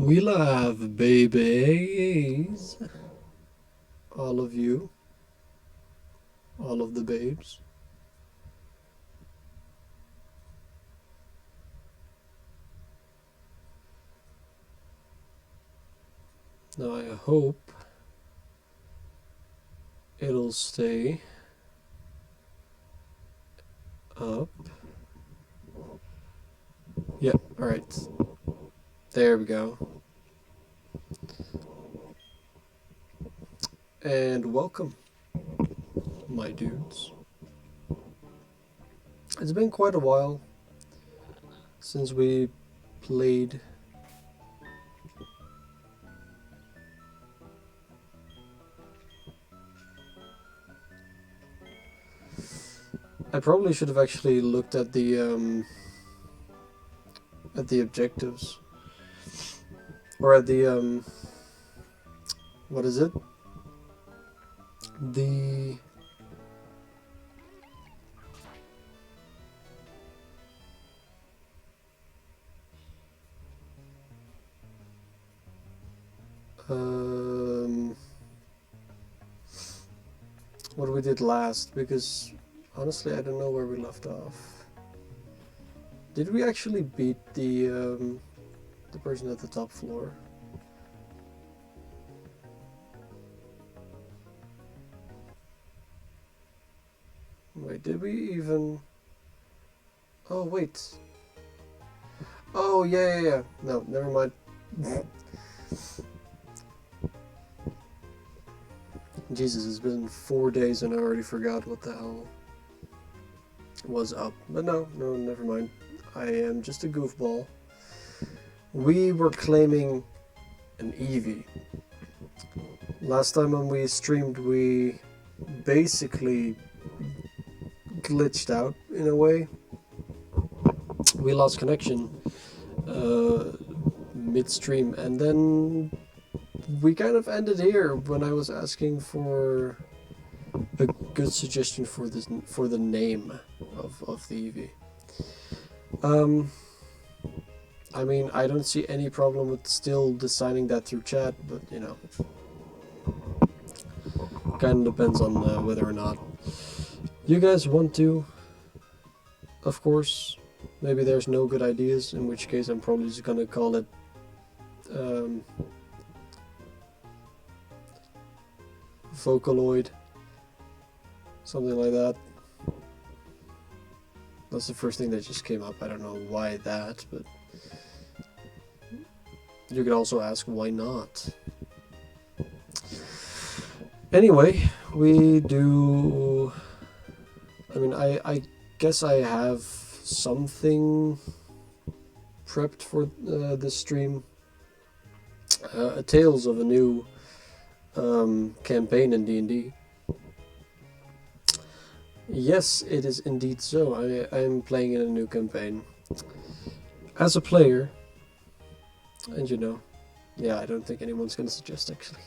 We love babies. All of you. All of the babes. Now I hope it'll stay up. Yep, alright. There we go. And welcome, my dudes. It's been quite a while since we played. I probably should have actually looked at the objectives, or at the what is it? The what we did last, because honestly I don't know where we left off. Did we actually beat the person at the top floor? Wait, did we even... Oh, wait. Oh, yeah. No, never mind. Jesus, it's been 4 days and I already forgot what the hell was up. But no, never mind. I am just a goofball. We were claiming an Eevee. Last time when we streamed, we basically glitched out in a way. We lost connection midstream, and then we kind of ended here when I was asking for a good suggestion for the name of the Eevee. I mean, I don't see any problem with still deciding that through chat, but you know, kind of depends on whether or not you guys want to. Of course, maybe there's no good ideas, in which case I'm probably just gonna call it Vocaloid, something like that. That's the first thing that just came up. I don't know why that, but you could also ask why not. Anyway, we do... I mean, I guess I have something prepped for this stream. Tales of a new campaign in D&D. Yes, it is indeed so. I am playing in a new campaign. As a player, and you know, yeah, I don't think anyone's gonna suggest actually.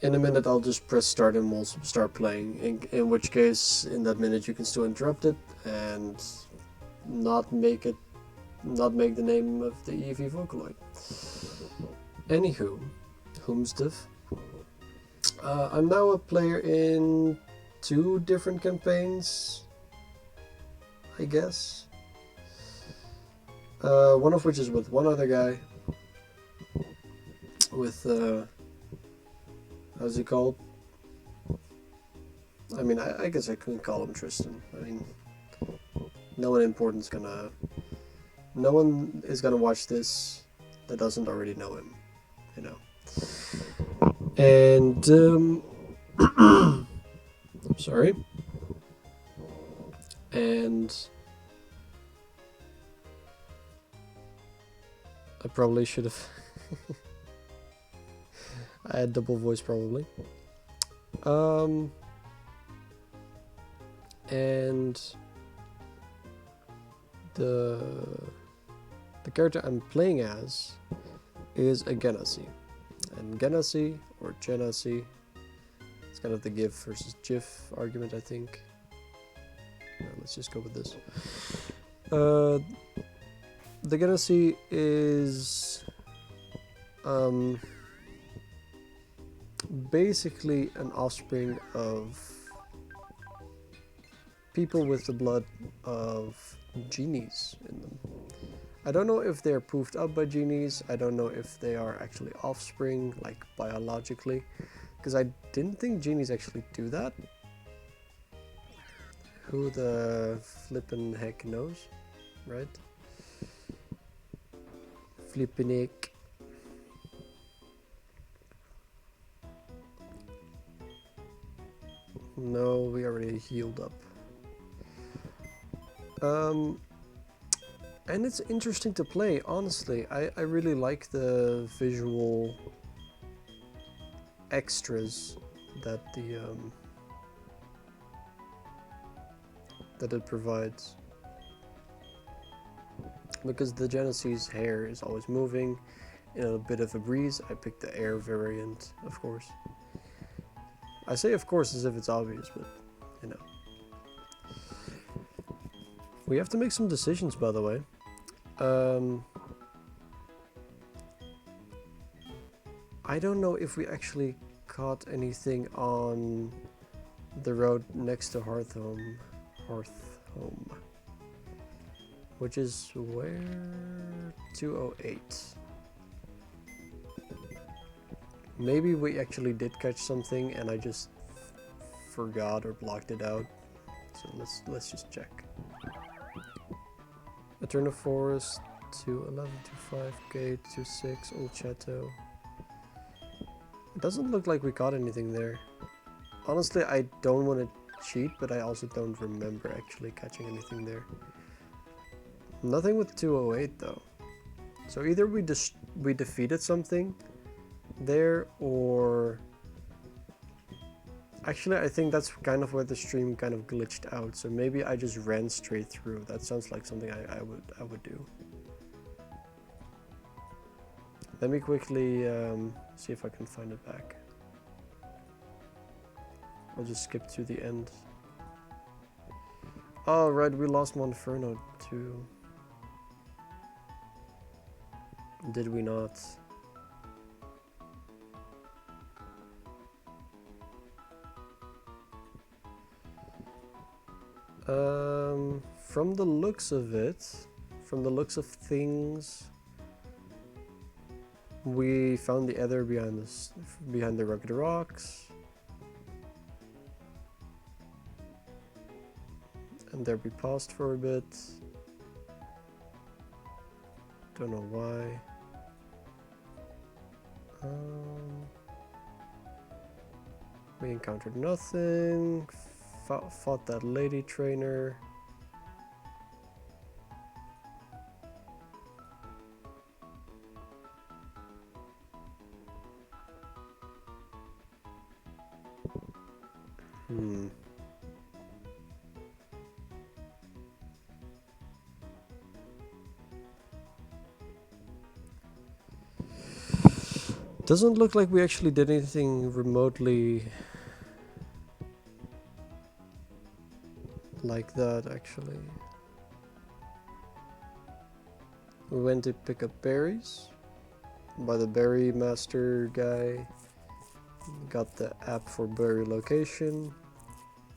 In a minute I'll just press start and we'll start playing, in which case in that minute you can still interrupt it and not make the name of the Eevee Vocaloid. Anywho, whomstuff. I'm now a player in 2 different campaigns, I guess. One of which is with one other guy, with how's he called? I mean, I guess I couldn't call him Tristan. I mean, no one is gonna watch this that doesn't already know him, you know. And I'm sorry. And I probably should have. I had double voice probably. And the character I'm playing as is a Genasi. And Genasi, or Genasi, It's kind of the GIF versus GIF argument, I think. Let's just go with this. The Genasi is basically an offspring of people with the blood of genies in them. I don't know if they're proofed up by genies. I don't know if they are actually offspring, like biologically, because I didn't think genies actually do that. Who the flippin' heck knows, right? Flippin' heck. No, we already healed up. And it's interesting to play, honestly. I really like the visual extras that that it provides. Because the Genesee's hair is always moving in a bit of a breeze. I picked the air variant, of course. I say of course as if it's obvious, but you know. We have to make some decisions, by the way. I don't know if we actually caught anything on the road next to Hearthhome, which is where 208. Maybe we actually did catch something and I just forgot or blocked it out. So let's just check. Eternal Forest, 211, 25, Gate, 26, Old Chateau. It doesn't look like we caught anything there. Honestly, I don't want to cheat, but I also don't remember actually catching anything there. Nothing with 208 though. So either we defeated something there, or actually I think that's kind of where the stream kind of glitched out. So maybe I just ran straight through. That sounds like something I would do. Let me quickly see if I can find it back. I'll just skip to the end. Oh right, we lost Monferno too. Did we not? From the looks of it, from the looks of things, we found the Ether behind the rugged rocks, and there we paused for a bit. Don't know why. We encountered nothing. Fought that lady trainer. Doesn't look like we actually did anything remotely like that, actually. We went to pick up berries by the berry master guy. Got the app for berry location.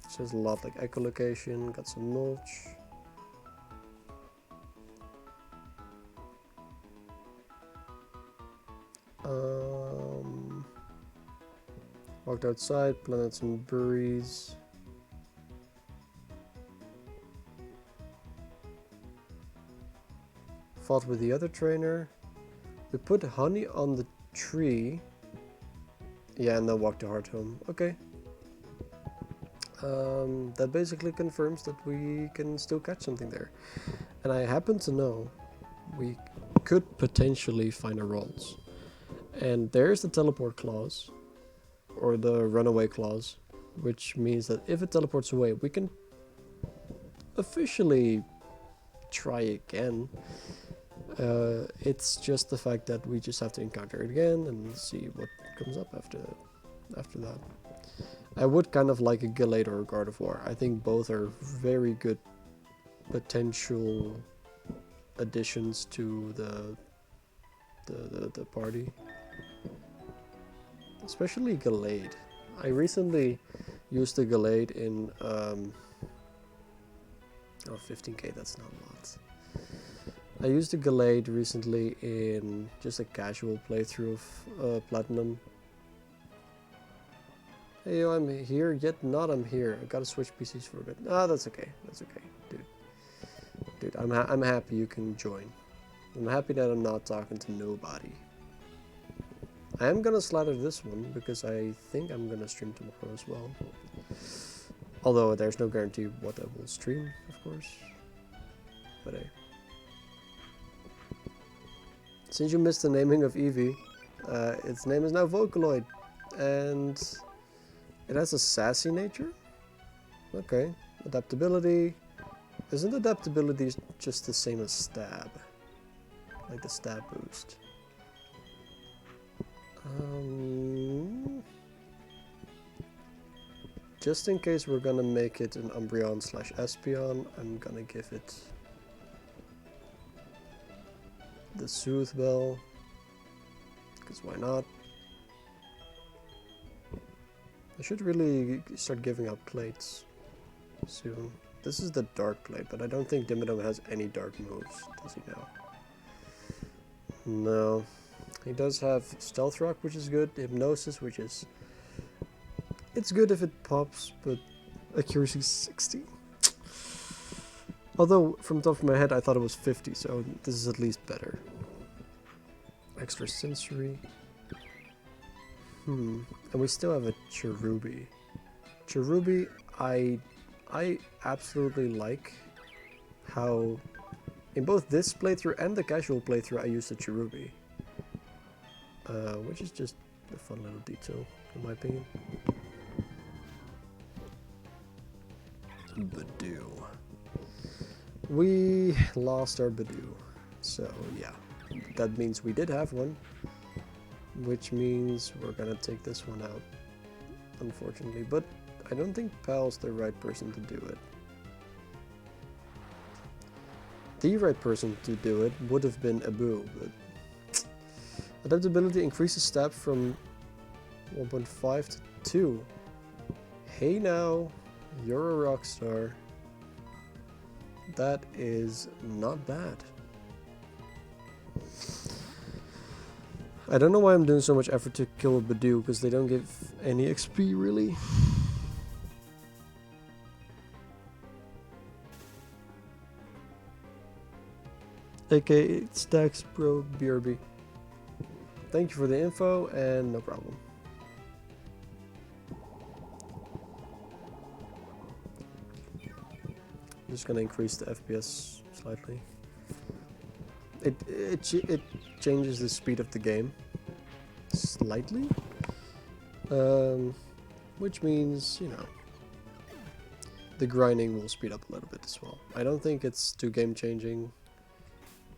It says a lot like echolocation. Got some mulch. Walked outside, planted some berries. Fought with the other trainer. We put honey on the tree. Yeah, and then walked to Hearthhome. Okay. That basically confirms that we can still catch something there. And I happen to know we could potentially find a Rolls. And there's the teleport clause, or the runaway clause, which means that if it teleports away, we can officially try again. It's just the fact that we just have to encounter it again and see what comes up after that. I would kind of like a Gallade or a Gardevoir. I think both are very good potential additions to the party. Especially Gallade. I recently used the Gallade in oh, 15k, that's not a lot. I used the Gallade recently in just a casual playthrough of Platinum. Hey yo, I'm here, yet not I'm here. I gotta switch PCs for a bit. Ah, that's okay. That's okay, dude. Dude, I'm happy you can join. I'm happy that I'm not talking to nobody. I am gonna slather this one because I think I'm gonna stream tomorrow as well. Although there's no guarantee what I will stream, of course. But hey. Since you missed the naming of Eevee, its name is now Vocaloid. And it has a sassy nature? Okay. Adaptability. Isn't adaptability just the same as stab? Like the stab boost. Just in case we're gonna make it an Umbreon / Espeon, I'm gonna give it the Soothe Bell, because why not? I should really start giving out plates soon. This is the Dark Plate, but I don't think Dimmadome has any dark moves, does he now? No. He does have Stealth Rock, which is good, Hypnosis, which is... It's good if it pops, but accuracy 60. Although, from the top of my head, I thought it was 50, so this is at least better. Extra Sensory. And we still have a Cherubi. Cherubi, I absolutely like how... In both this playthrough and the casual playthrough, I used the Cherubi. Which is just a fun little detail, in my opinion. Badoo. We lost our Badoo. So, yeah. That means we did have one. Which means we're gonna take this one out. Unfortunately. But I don't think Pal's the right person to do it. The right person to do it would have been Abu, but... Adaptability increases stab from 1.5 to 2. Hey now, you're a rock star. That is not bad. I don't know why I'm doing so much effort to kill a Badoo, because they don't give any XP really. aka Stacks Bro BRB. Thank you for the info, and no problem. I'm just gonna increase the FPS slightly. It changes the speed of the game slightly, which means, you know, the grinding will speed up a little bit as well. I don't think it's too game changing,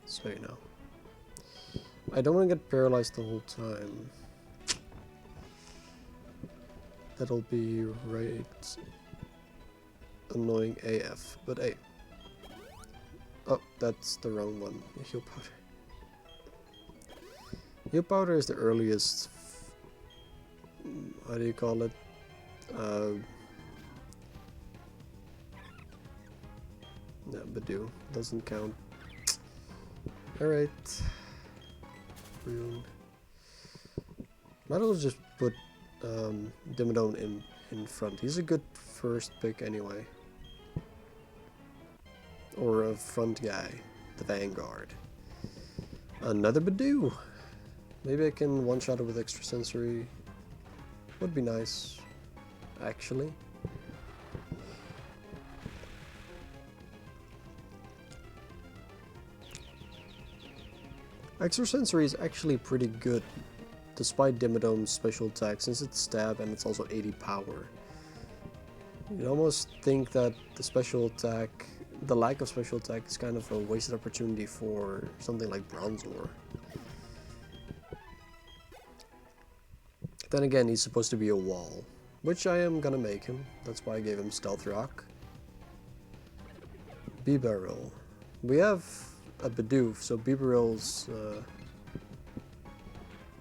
so you know. I don't want to get paralyzed the whole time. That'll be right annoying AF, but hey. Oh, that's the wrong one. Heal powder. Heal powder is the earliest, how do you call it? No, Badoo doesn't count. Alright. Rune. Might as well just put Dimmadome in front. He's a good first pick anyway. Or a front guy. The Vanguard. Another Badoo! Maybe I can one-shot it with extra sensory. Would be nice, actually. Extra sensory is actually pretty good, despite Dimmadome's special attack, since it's stab and it's also 80 power. You'd almost think that the special attack, the lack of special attack, is kind of a wasted opportunity for something like Bronzor. Then again, he's supposed to be a wall, which I am gonna make him. That's why I gave him Stealth Rock. Bibarel. We have a Bidoof, so Bibarel's...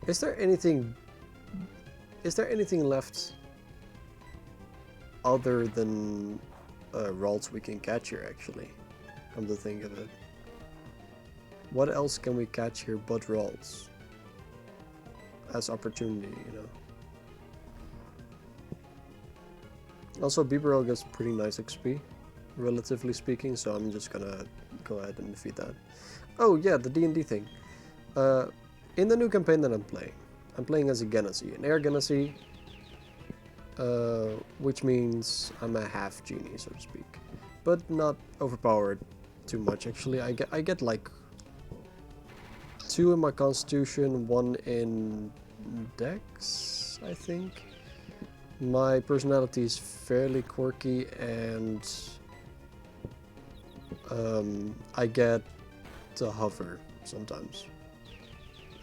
Is there anything left other than Ralts we can catch here, actually? Come to think of it. What else can we catch here but Ralts? As opportunity, you know. Also, Bibarel gets pretty nice XP, relatively speaking, so I'm just gonna go ahead and defeat that. Oh yeah, the D&D thing. In the new campaign that I'm playing as a Genasi, an Air Genasi, which means I'm a half genie, so to speak, but not overpowered too much. Actually, I get like 2 in my Constitution, 1 in Dex, I think. My personality is fairly quirky, and I get to hover sometimes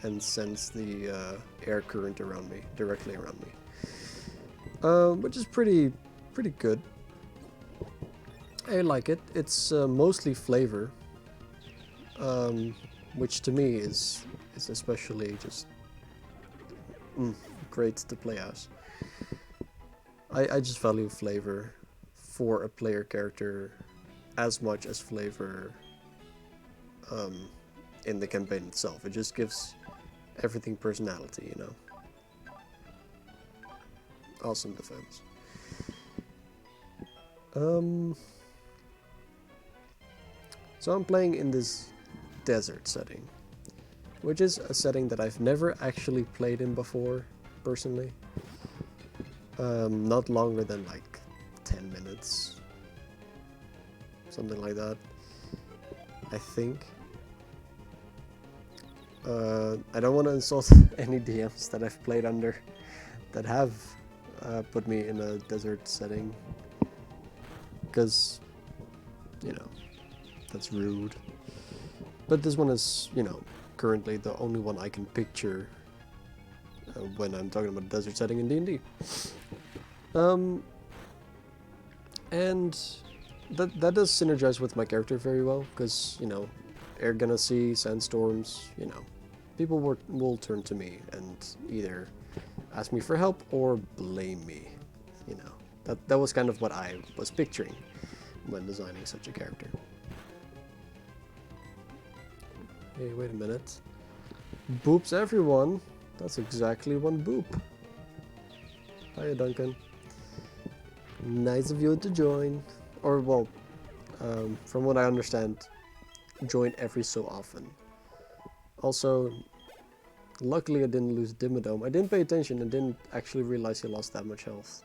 and sense the air current around me, directly around me, which is pretty good. I like it. It's mostly flavor, which to me is especially just great to play as. I just value flavor for a player character as much as flavor in the campaign itself. It just gives everything personality, you know. Awesome defense. So I'm playing in this desert setting, which is a setting that I've never actually played in before, personally. Not longer than like 10 minutes. Something like that, I think. I don't want to insult any DMs that I've played under that have put me in a desert setting, because, you know, that's rude. But this one is, you know, currently the only one I can picture when I'm talking about a desert setting in D&D. And that does synergize with my character very well, because, you know, Air Genasi, sandstorms, you know, people will turn to me and either ask me for help or blame me, you know. That was kind of what I was picturing when designing such a character. Hey, wait a minute. Boops everyone. That's exactly one boop. Hiya, Duncan. Nice of you to join. Or, well, from what I understand, join every so often. Also, luckily I didn't lose Dimmadome. I didn't pay attention and didn't actually realize he lost that much health.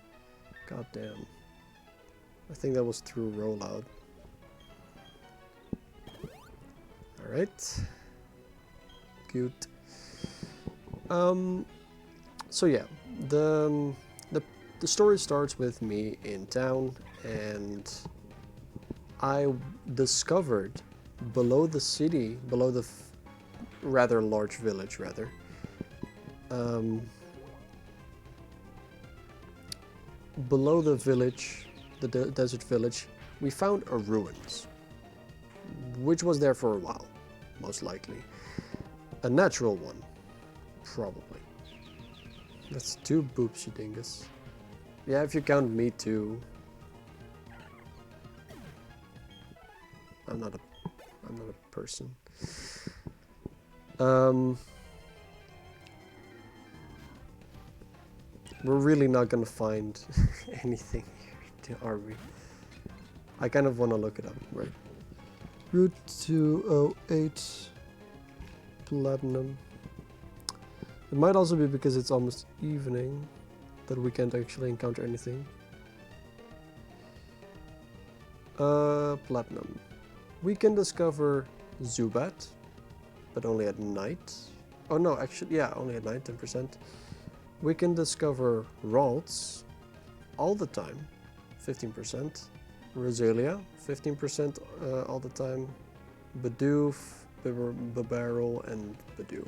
God damn. I think that was through rollout. Alright. Cute. So yeah, the story starts with me in town, and I discovered below the city, below the rather large village, rather, below the village, the desert village, we found a ruins, which was there for a while, most likely. A natural one, probably. That's 2 boops, you dingus. Yeah, if you count me too. I'm not a person. We're really not gonna find anything here, are we? I kind of want to look it up, right? Route 208 Platinum. It might also be because it's almost evening that we can't actually encounter anything. Platinum. We can discover Zubat, but only at night. Oh no, actually, yeah, only at night, 10%. We can discover Ralts all the time, 15%. Roselia, 15% all the time. Bidoof, Bibarel, and Bidoo.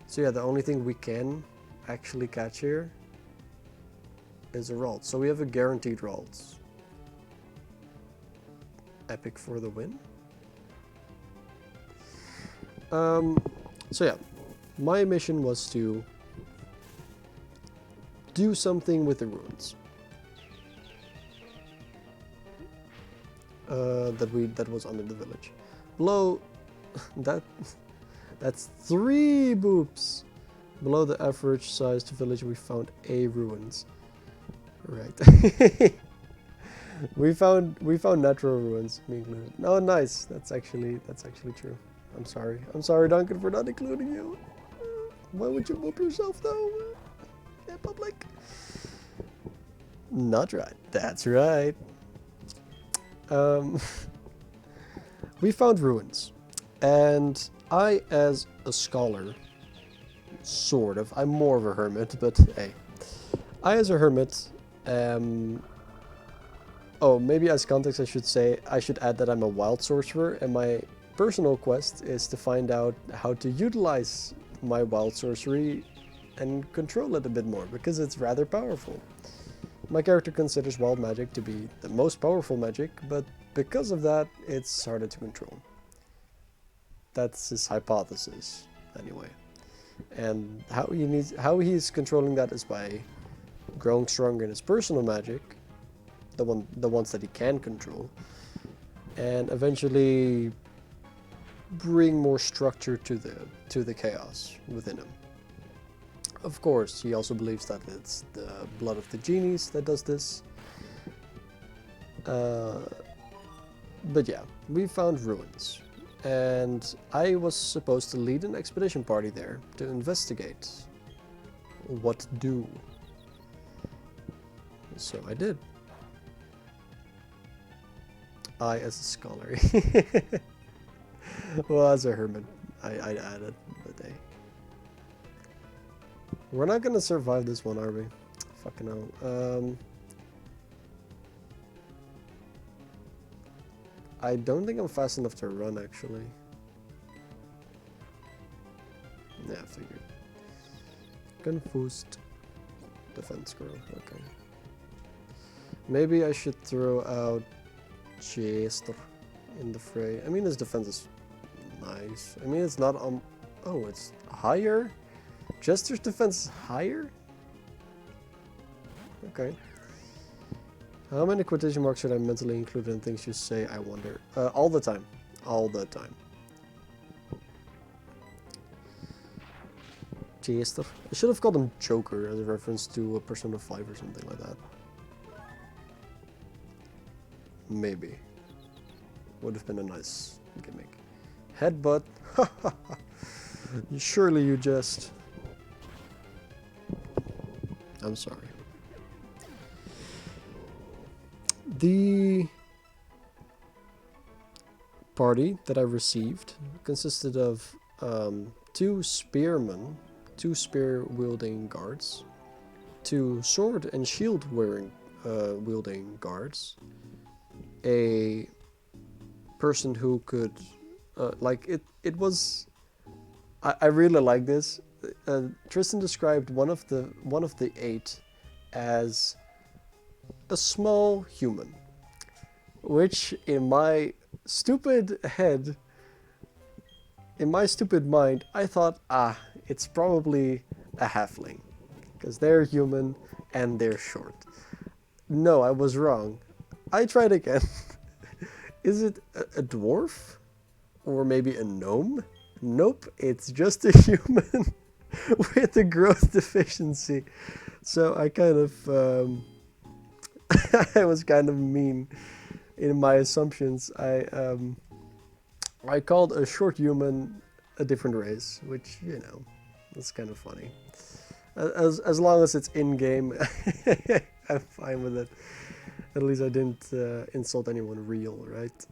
So yeah, the only thing we can actually catch here is a Ralt. So we have a guaranteed Ralt. Epic for the win. So yeah, my mission was to do something with the ruins. That was under the village. Below that's 3 boops. Below the average sized village we found a ruins. Right. we found natural ruins, me included. Oh nice. That's actually true. I'm sorry Duncan for not including you. Why would you boop yourself though? In public. Not right. That's right. We found ruins, and I, as a scholar, sort of, I'm more of a hermit, but hey, I, as a hermit, oh, maybe as context I should add that I'm a wild sorcerer, and my personal quest is to find out how to utilize my wild sorcery and control it a bit more, because it's rather powerful. My character considers wild magic to be the most powerful magic, but because of that, it's harder to control. That's his hypothesis, anyway. And how he's controlling that is by growing stronger in his personal magic, the ones that he can control, and eventually bring more structure to the chaos within him. Of course, he also believes that it's the blood of the genies that does this. But yeah, we found ruins. And I was supposed to lead an expedition party there to investigate what to do. So I did. I, as a scholar. Well, as a hermit, I added a day. We're not gonna survive this one, are we? Fucking hell. I don't think I'm fast enough to run, actually. Yeah, I figured. Confused. Defense girl, okay. Maybe I should throw out Chester in the fray. I mean, his defense is nice. I mean, it's not on... Oh, it's higher? Jester's defense is higher? Okay. How many quotation marks should I mentally include in things you say, I wonder? All the time. All the time. Jester. I should have called him Joker as a reference to a Persona 5 or something like that. Maybe. Would have been a nice gimmick. Headbutt. Surely you jest. I'm sorry. The party that I received consisted of 2 spearmen, 2 spear-wielding guards, 2 sword and shield-wearing wielding guards, a person who could, it was, I really like this. Tristan described one of the 8 as a small human, which in my stupid head, in my stupid mind, I thought, it's probably a halfling, because they're human and they're short. No, I was wrong. I tried again. Is it a dwarf? Or maybe a gnome? Nope, it's just a human with a growth deficiency. So I kind of... I was kind of mean in my assumptions. I called a short human a different race, which, you know, that's kind of funny. As long as it's in-game, I'm fine with it. At least I didn't insult anyone real, right?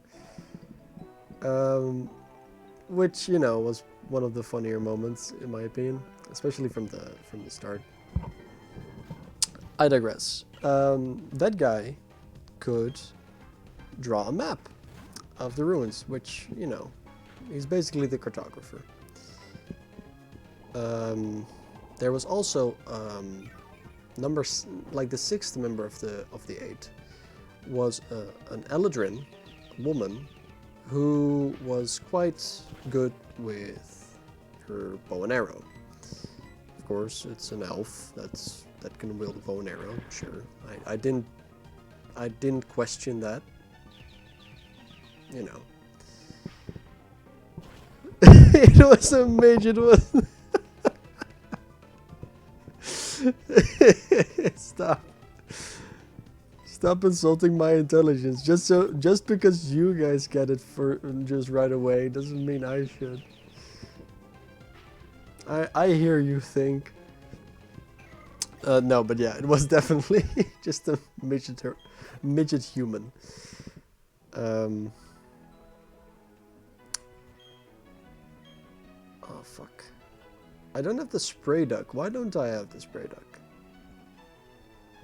Which, you know, was one of the funnier moments, in my opinion, especially from the start. I digress. That guy could draw a map of the ruins, which, you know, he's basically the cartographer. There was also like the sixth member of the eight was an Eladrin woman who was quite good with her bow and arrow. Of course, it's an elf that can wield a bow and arrow. Sure, I didn't question that. You know, it was a mage. It was. Stop insulting my intelligence. Just because you guys get it for just right away doesn't mean I should. I hear you think. No, but yeah, it was definitely just a midget human. Oh fuck. I don't have the spray duck. Why don't I have the spray duck?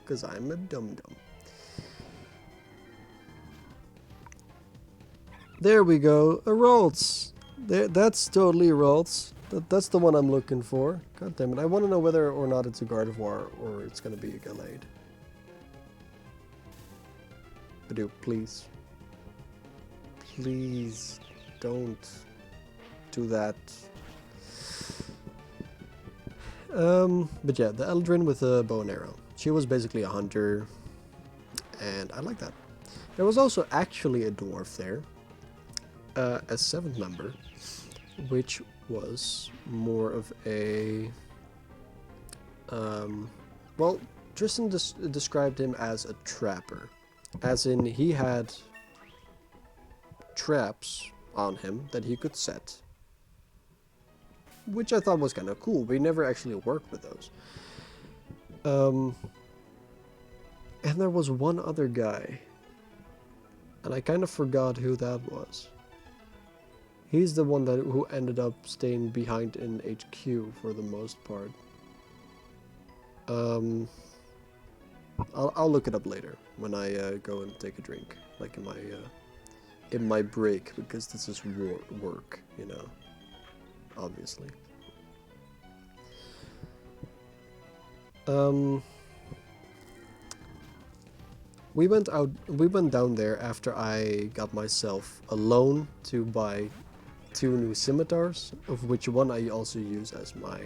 Because I'm a dum-dum. There we go. A Ralts. That's totally a Ralts. That's the one I'm looking for. God damn it. I want to know whether or not it's a Gardevoir or it's going to be a Gallade. Badoo, please. Please don't do that. But yeah, the Eldrin with a bow and arrow. She was basically a hunter, and I like that. There was also actually a dwarf there, a seventh member, which was more of a... well, Tristan described him as a trapper, as in he had traps on him that he could set, which I thought was kind of cool. We never actually worked with those. And there was one other guy, and I kind of forgot who that was. He's the one who ended up staying behind in HQ for the most part. I'll look it up later when I go and take a drink, like in my break, because this is work, you know, obviously. We went down there after I got myself a loan to buy 2 new scimitars, of which one I also use as my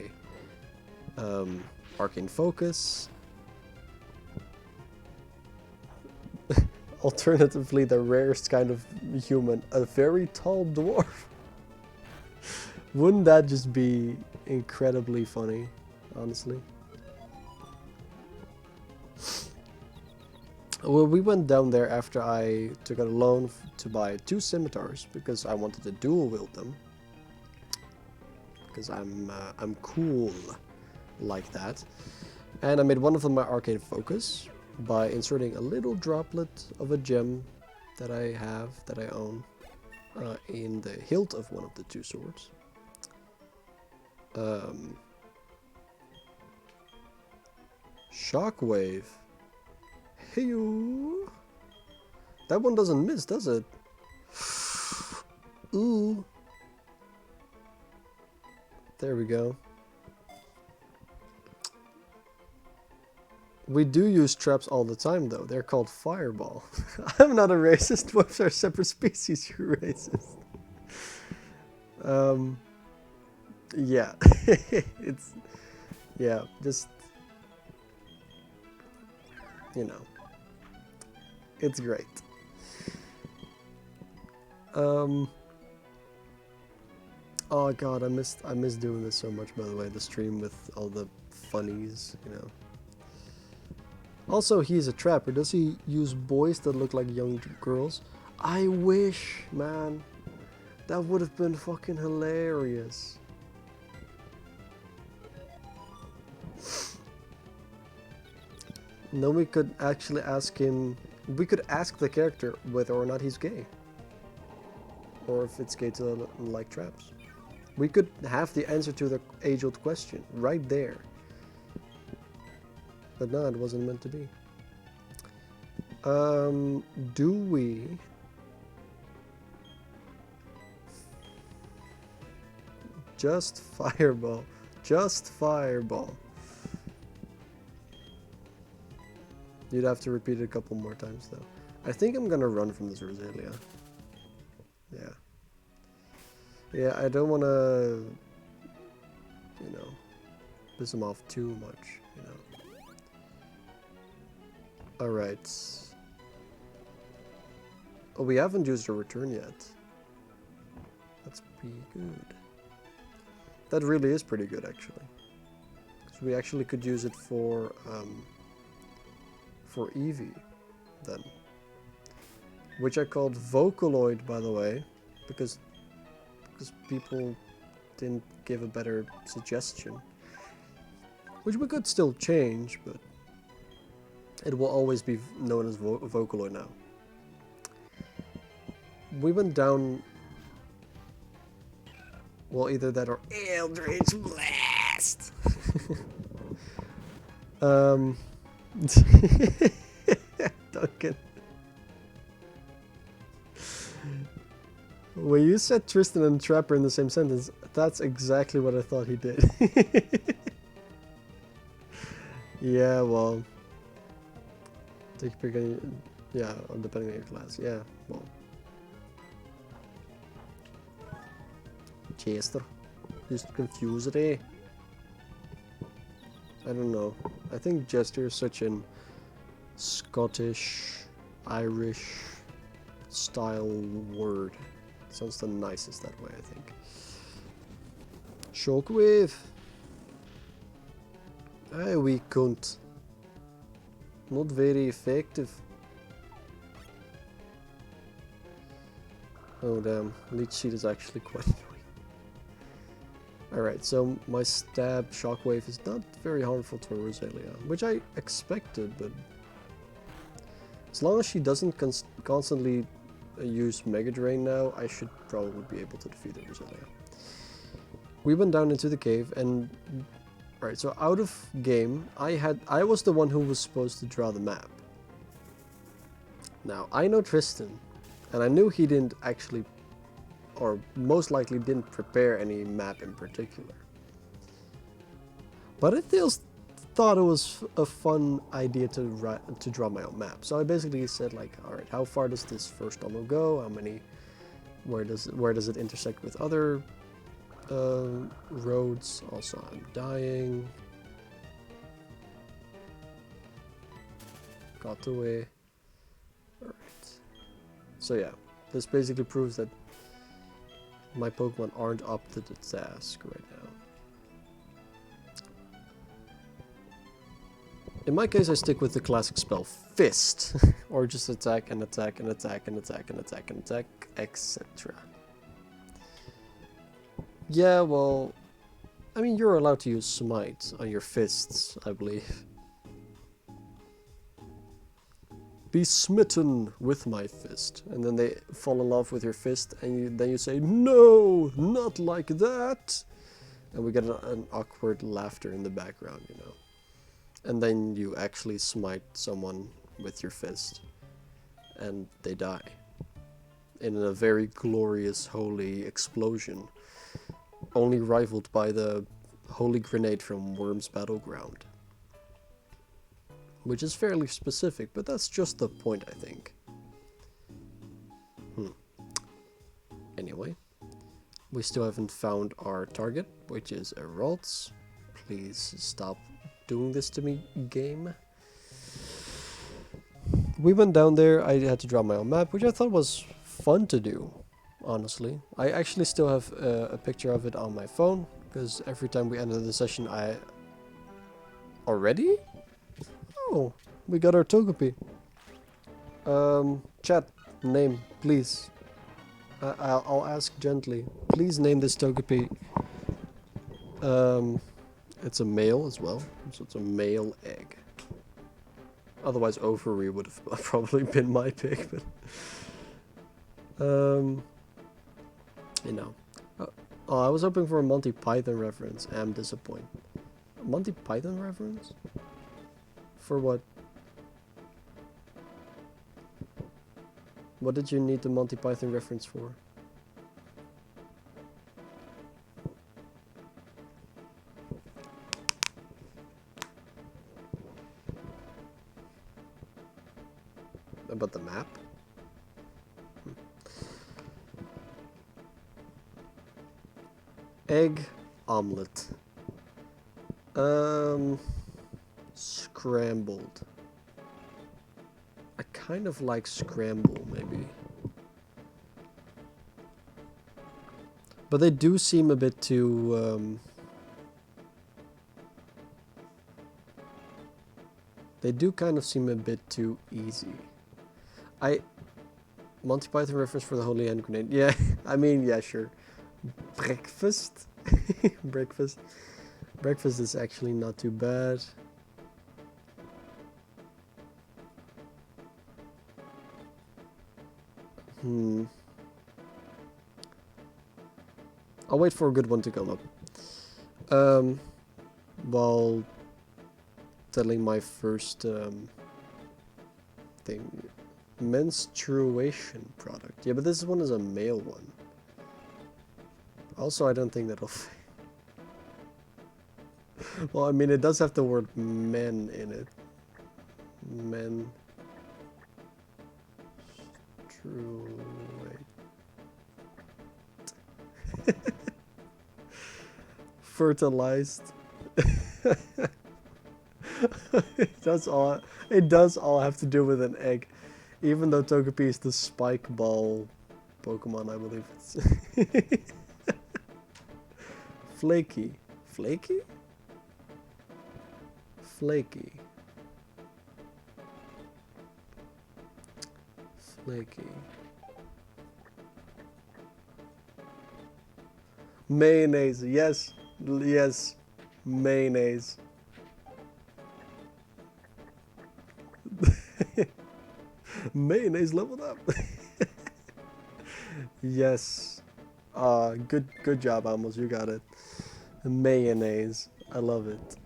arcane focus. Alternatively, the rarest kind of human, a very tall dwarf. Wouldn't that just be incredibly funny, honestly? Well, we went down there after I took out a loan to buy 2 scimitars because I wanted to dual wield them. Because I'm cool like that. And I made one of them my arcane focus by inserting a little droplet of a gem that I own in the hilt of one of the 2 swords. Shockwave. Hey-oo. That one doesn't miss, does it? Ooh. There we go. We do use traps all the time, though. They're called fireball. I'm not a racist. Dwarves are separate species, you're racist. Yeah. It's... yeah, just... you know. It's great. Oh god, I miss doing this so much, by the way, the stream with all the funnies, you know. Also, he's a trapper. Does he use boys that look like young girls? I wish, man. That would have been fucking hilarious. And then we could actually ask him... we could ask the character whether or not he's gay. Or if it's gay to like traps. We could have the answer to the age-old question right there. But no, it wasn't meant to be. Do we... just fireball. Just fireball. You'd have to repeat it a couple more times, though. I think I'm gonna run from this Roselia. Yeah. Yeah, I don't wanna, you know, piss him off too much, you know. Alright. Oh, we haven't used a return yet. That's pretty good. That really is pretty good, actually. So we actually could use it for Eevee, then. Which I called Vocaloid, by the way, because people didn't give a better suggestion. Which we could still change, but it will always be known as Vocaloid now. We went down... Well, either that or Eldritch Blast! Duncan. When you said Tristan and Trapper in the same sentence, that's exactly what I thought he did. Yeah, well... Take a pick on... Yeah, depending on your class. Yeah, well... Chester. Just confused, eh? I don't know. I think Jester is such an Scottish, Irish style word. It sounds the nicest that way, I think. Shockwave! Hey, we cunt. Not very effective. Oh damn, Leech Seed is actually quite annoying. Alright, so my stab Shockwave is not very harmful to Roselia, which I expected, but as long as she doesn't constantly use Mega Drain now, I should probably be able to defeat Roselia. We went down into the cave, and right, so out of game, I was the one who was supposed to draw the map. Now, I know Tristan, and I knew he didn't actually, or most likely didn't prepare any map in particular. But I still thought it was a fun idea to draw my own map. So I basically said like, alright, how far does this first tunnel go? How many, where does it intersect with other roads? Also, I'm dying. Got away. Alright. So yeah, this basically proves that my Pokemon aren't up to the task right now. In my case, I stick with the classic spell Fist, or just attack and attack and attack and attack and attack and attack, etc. Yeah, well, I mean, you're allowed to use Smite on your fists, I believe. Be smitten with my fist. And then they fall in love with your fist, and then you say, no, not like that. And we get an awkward laughter in the background, you know. And then you actually smite someone with your fist, and they die. In a very glorious, holy explosion. Only rivaled by the Holy Grenade from Worm's Battleground. Which is fairly specific, but that's just the point, I think. Anyway, we still haven't found our target, which is a Ralts. Please stop doing this to me, game. We went down there, I had to draw my own map, which I thought was fun to do, honestly. I actually still have a picture of it on my phone, because every time we ended the session I... Already? Oh, we got our Togepi. Chat, name, please. I'll ask gently. Please name this Togepi. It's a male as well, so it's a male egg. Otherwise, Overy would have probably been my pick, but... you know. Oh, I was hoping for a Monty Python reference. I'm disappointed. Monty Python reference? For what? What did you need the Monty Python reference for? About the map? Egg omelet. Scrambled. I kind of like scramble, maybe. But they do seem a bit too, they do kind of seem a bit too easy. Monty Python reference for the holy hand grenade. Yeah, I mean, yeah, sure. Breakfast? Breakfast. Breakfast is actually not too bad. I'll wait for a good one to come up. While telling my first thing. Menstruation product. Yeah, but this one is a male one. Also, I don't think that'll fit. Well, I mean, it does have the word men in it. Men. True. Wait. Fertilized. It does all have to do with an egg. Even though Togepi is the spike ball Pokemon, I believe it's. Flaky. Flaky? Flaky. Flaky. Mayonnaise. Yes. Yes. Mayonnaise. Mayonnaise leveled up. Yes. Good job, Amos. You got it. Mayonnaise. I love it.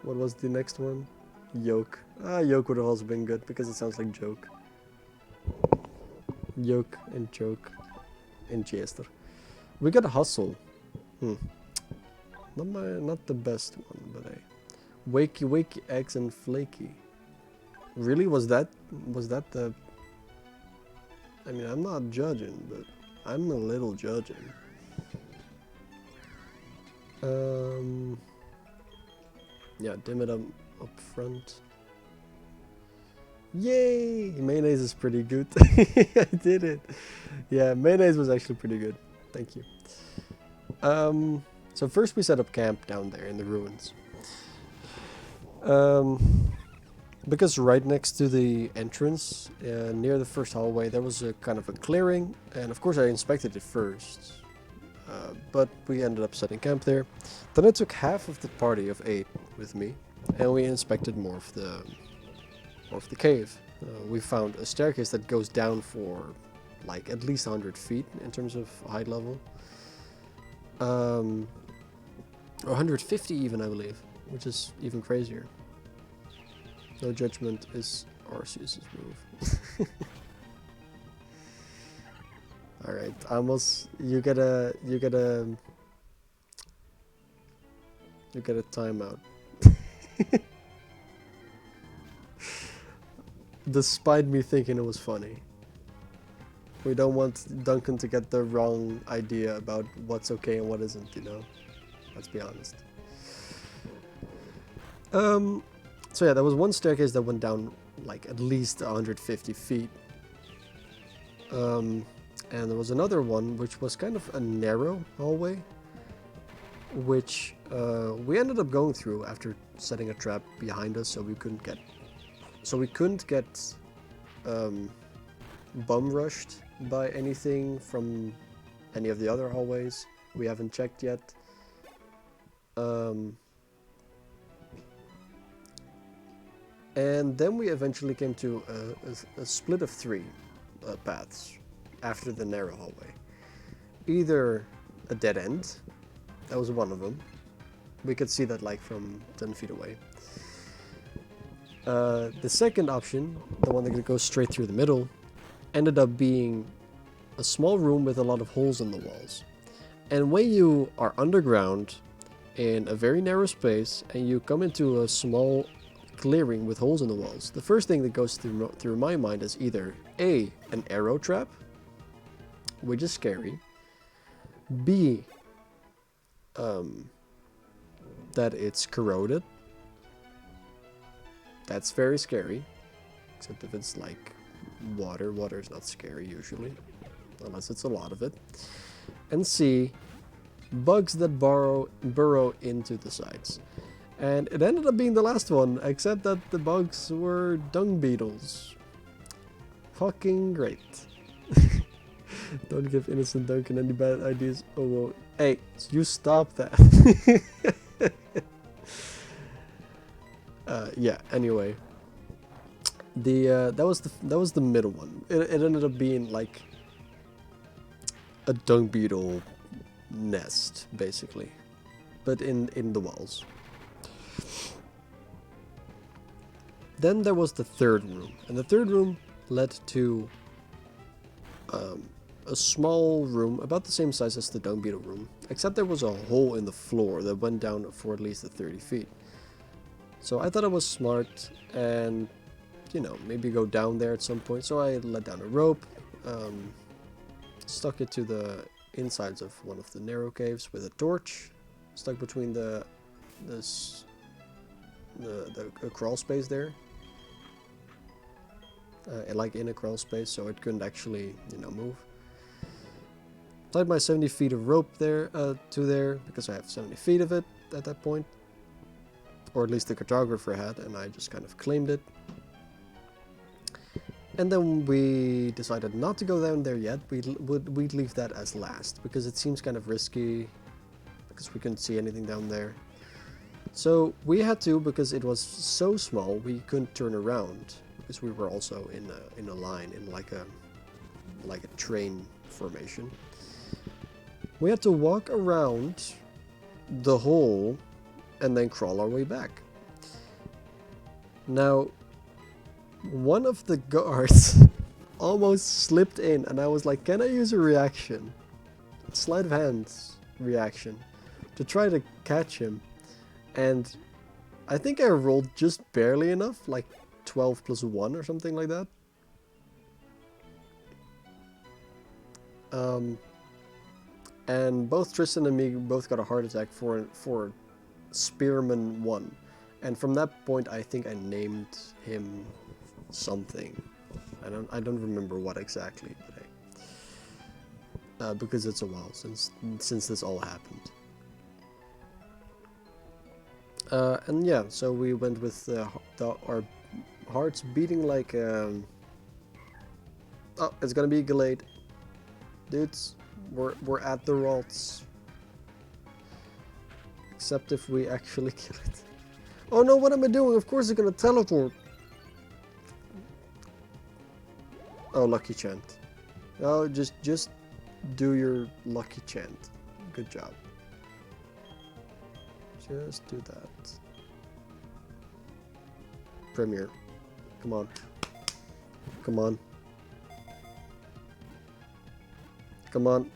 What was the next one? Yolk. Yolk would have also been good because it sounds like joke. Yolk and joke and jester. We got a hustle. Not the best one, but hey. Wakey, eggs and flaky. Really? Was that the... I mean, I'm not judging, but I'm a little judging. Yeah, dim it up front. Yay! Mayonnaise is pretty good. I did it. Yeah, mayonnaise was actually pretty good. Thank you. So first we set up camp down there in the ruins. Because right next to the entrance, near the first hallway, there was a kind of a clearing, and of course I inspected it first, but we ended up setting camp there. Then I took half of the party of 8 with me, and we inspected more of the cave. We found a staircase that goes down for like at least 100 feet in terms of height level, 150 even, I believe, which is even crazier. No judgment is Arceus's move. Alright, Amos, you get a timeout. Despite me thinking it was funny. We don't want Duncan to get the wrong idea about what's okay and what isn't, you know? Let's be honest. So yeah, there was one staircase that went down like at least 150 feet. And there was another one which was kind of a narrow hallway, which we ended up going through after setting a trap behind us, so we couldn't get bum rushed by anything from any of the other hallways. We haven't checked yet. And then we eventually came to a split of 3 paths after the narrow hallway. Either a dead end, that was one of them. We could see that like from 10 feet away. The second option, the one that goes straight through the middle, ended up being a small room with a lot of holes in the walls. And when you are underground in a very narrow space and you come into a small clearing with holes in the walls, the first thing that goes through my mind is either A, an arrow trap, which is scary, B, that it's corroded. That's very scary, except if it's like water. Water is not scary usually, unless it's a lot of it. And C, bugs that burrow into the sides. And it ended up being the last one, except that the bugs were dung beetles. Fucking great. Don't give innocent Duncan any bad ideas. Oh, whoa. Hey, you stop that. Yeah, anyway. That was the middle one. It ended up being like a dung beetle nest, basically. But in the walls. Then there was the third room, and the third room led to a small room about the same size as the dung beetle room, except there was a hole in the floor that went down for at least 30 feet. So I thought it was smart and, you know, maybe go down there at some point. So I let down a rope, stuck it to the insides of one of the narrow caves with a torch, stuck between the crawl space there. Like in a crawl space, so it couldn't actually, you know, move. Tied my 70 feet of rope there to there, because I have 70 feet of it at that point. Or at least the cartographer had, and I just kind of claimed it. And then we decided not to go down there yet. We'd leave that as last, because it seems kind of risky, because we couldn't see anything down there. So we had to, because it was so small, we couldn't turn around. Because we were also in a line, in like a train formation. We had to walk around the hole and then crawl our way back. Now, one of the guards almost slipped in, and I was like, can I use a reaction? Sleight of hand reaction to try to catch him. And I think I rolled just barely enough, like 12 plus 1 or something like that. And both Tristan and me both got a heart attack for Spearman 1. And from that point I think I named him something. I don't remember what exactly, but because it's a while since this all happened. And yeah, so we went with our hearts beating like oh, it's gonna be Gallade. Dudes, we're at the Ralts. Except if we actually kill it. Oh no, what am I doing? Of course it's gonna teleport. Oh, lucky chant. Oh, just do your lucky chant. Good job. Just do that. Premier. Come on. Come on. Come on.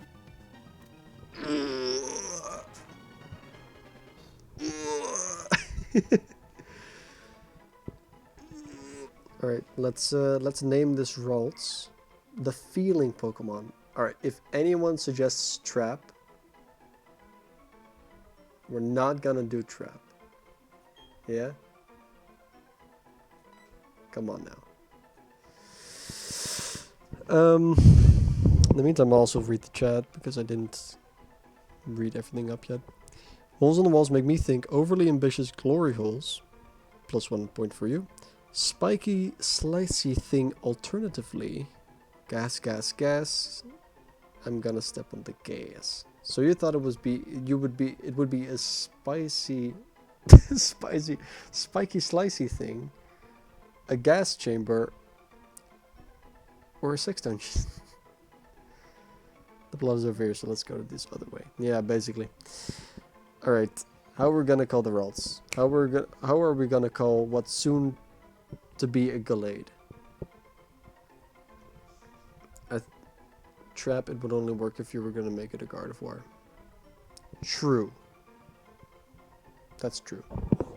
Alright, let's name this Ralts. The feeling Pokemon. Alright, if anyone suggests Trap, we're not gonna do Trap. Yeah? Come on now. In the meantime, I'll also read the chat because I didn't read everything up yet. Holes on the walls make me think overly ambitious glory holes. Plus 1 point for you. Spiky, slicey thing alternatively. Gas, gas, gas. I'm gonna step on the gas. So you thought it would be a spicy, spicy, spiky, slicey thing. A gas chamber. Or a sex dungeon. The blood is over here, so let's go this other way. Yeah, basically. Alright, how are we gonna call the Ralts? How are we gonna call what's soon to be a Gallade? Trap, it would only work if you were gonna make it a Gardevoir. True. That's true.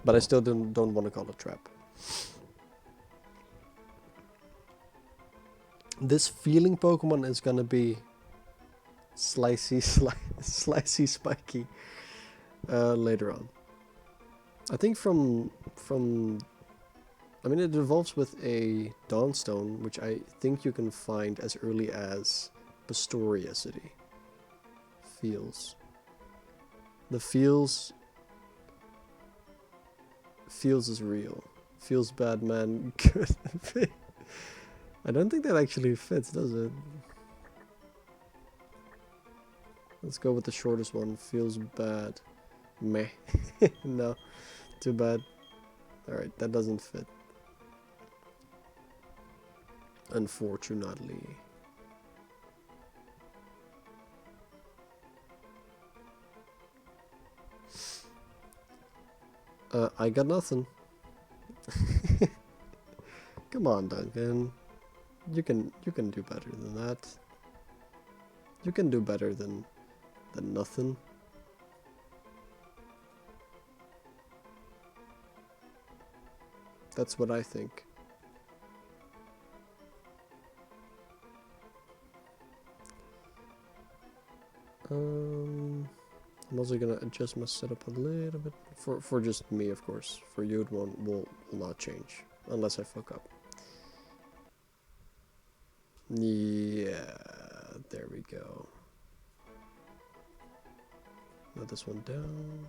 But I still don't want to call it Trap. This feeling Pokemon is gonna be slicey spiky later on. I think from I mean it evolves with a Dawnstone, which I think you can find as early as Pastoria City. Feels. The feels is real. Feels bad, man. Good. I don't think that actually fits, does it? Let's go with the shortest one. Feels bad. Meh. No. Too bad. Alright, that doesn't fit. Unfortunately. I got nothing. Come on, Duncan. You can do better than that. You can do better than nothing. That's what I think. I'm also gonna adjust my setup a little bit for just me, of course. For you, it will not change unless I fuck up. Yeah, there we go. Let this one down.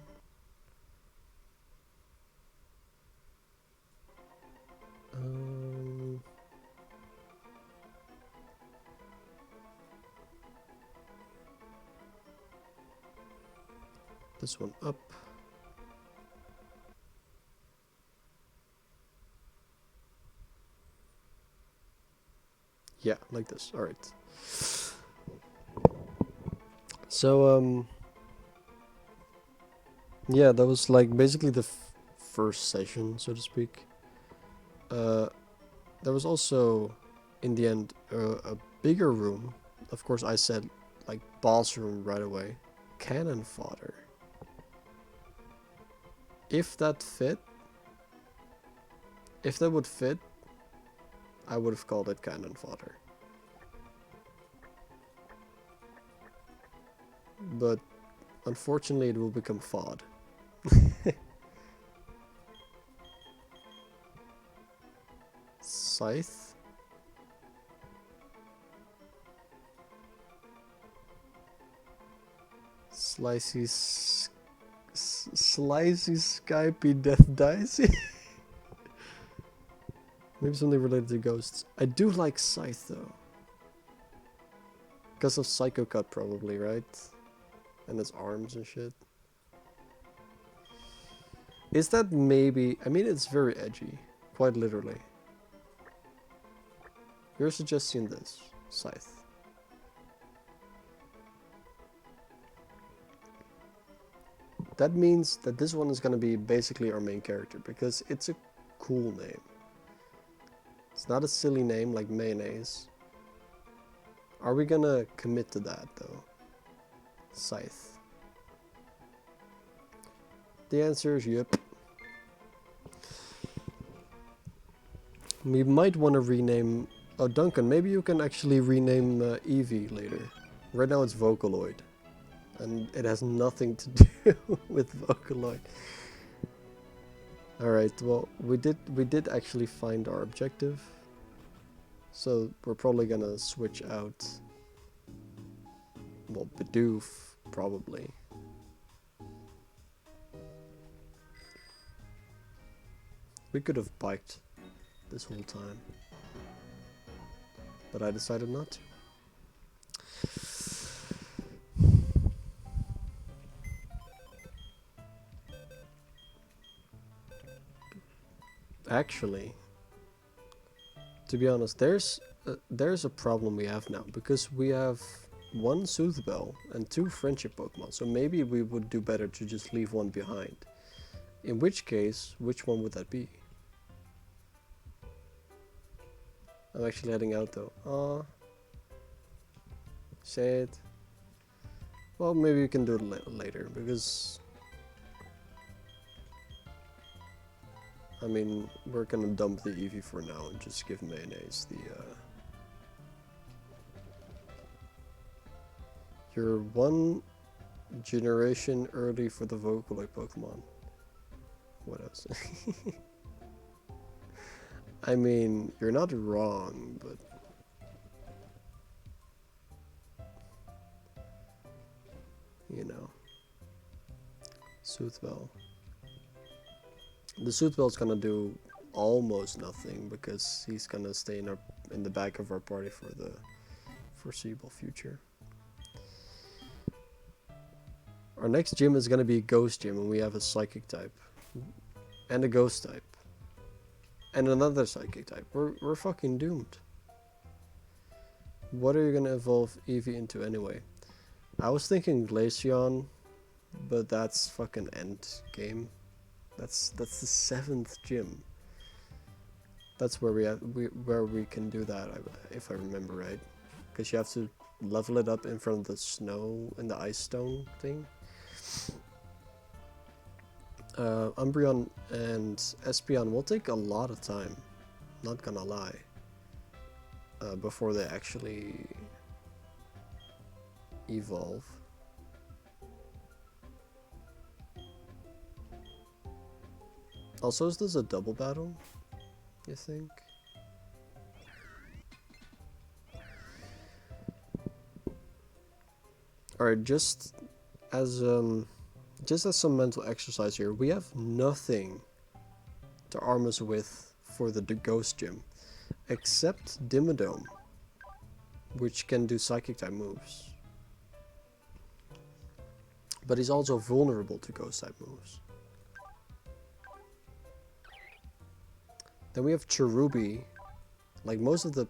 This one up. Yeah, like this. All right. So yeah, that was like basically the first session, so to speak. There was also, in the end, a bigger room. Of course, I said like boss room right away. Cannon fodder. If that would fit, I would have called it cannon fodder. But unfortunately, it will become fod. Scythe. Slicey Skypey Death Dicey. Maybe something related to ghosts. I do like Scythe though. Because of Psycho Cut probably, right? And its arms and shit. Is that maybe... I mean, it's very edgy. Quite literally. You're suggesting this. Scythe. That means that this one is going to be basically our main character. Because it's a cool name. It's not a silly name like mayonnaise. Are we going to commit to that though? Scythe. The answer is yep. We might want to rename... Oh, Duncan, maybe you can actually rename Eevee later. Right now it's Vocaloid. And it has nothing to do with Vocaloid. Alright, well, we did actually find our objective. So we're probably gonna switch out... Well, Bidoof, probably. We could have biked this whole time. But I decided not to. Actually, to be honest, there's a problem we have now. Because we have 1 Soothe Bell and 2 Friendship Pokemon. So maybe we would do better to just leave one behind. In which case, which one would that be? I'm actually heading out though. Aw. Shit. Well, maybe we can do it later, because... I mean, we're gonna dump the Eevee for now and just give Mayonnaise the, You're one generation early for the Vocaloid Pokemon. What else? I mean, you're not wrong, but... You know. Soothbell. The Soothbell's gonna do almost nothing because he's gonna stay in the back of our party for the foreseeable future. Our next gym is gonna be Ghost Gym, and we have a Psychic type. And a Ghost type. And another Psychic type. We're fucking doomed. What are you gonna evolve Eevee into anyway? I was thinking Glaceon, but that's fucking end game. That's the 7th gym. That's where we can do that, if I remember right. Because you have to level it up in front of the snow and the ice stone thing. Umbreon and Espeon will take a lot of time, not gonna lie, before they actually evolve. Also, is this a double battle, you think? Alright, just as some mental exercise here, we have nothing to arm us with for the Ghost Gym, except Dimmadome, which can do Psychic type moves. But he's also vulnerable to Ghost type moves. Then we have Cherubi. Like most of the,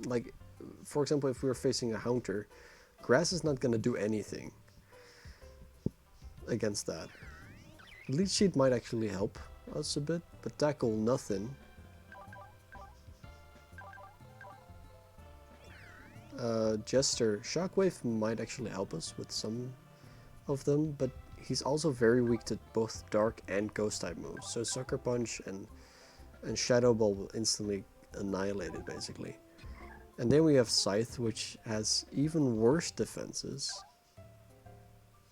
like, for example, if we were facing a Haunter, Grass is not gonna do anything against that. Leech Seed might actually help us a bit, but Tackle, nothing. Jester, Shockwave might actually help us with some of them, but he's also very weak to both Dark and Ghost type moves. So Sucker Punch and Shadow Ball will instantly annihilate it, basically. And then we have Scythe, which has even worse defenses.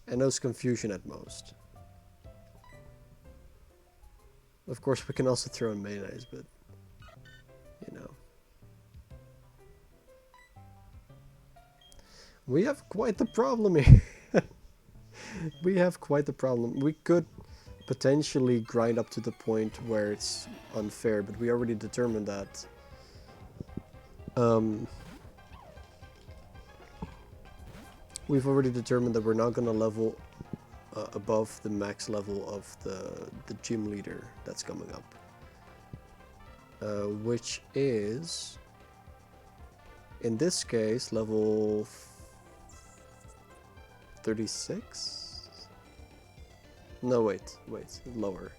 And knows Confusion at most. Of course, we can also throw in Mayonnaise, but... You know. We have quite the problem here. We have quite the problem. We could potentially grind up to the point where it's unfair, but we already determined that. We've already determined that we're not going to level above the max level of the gym leader that's coming up. Which is, in this case, level 36? No, wait, lower.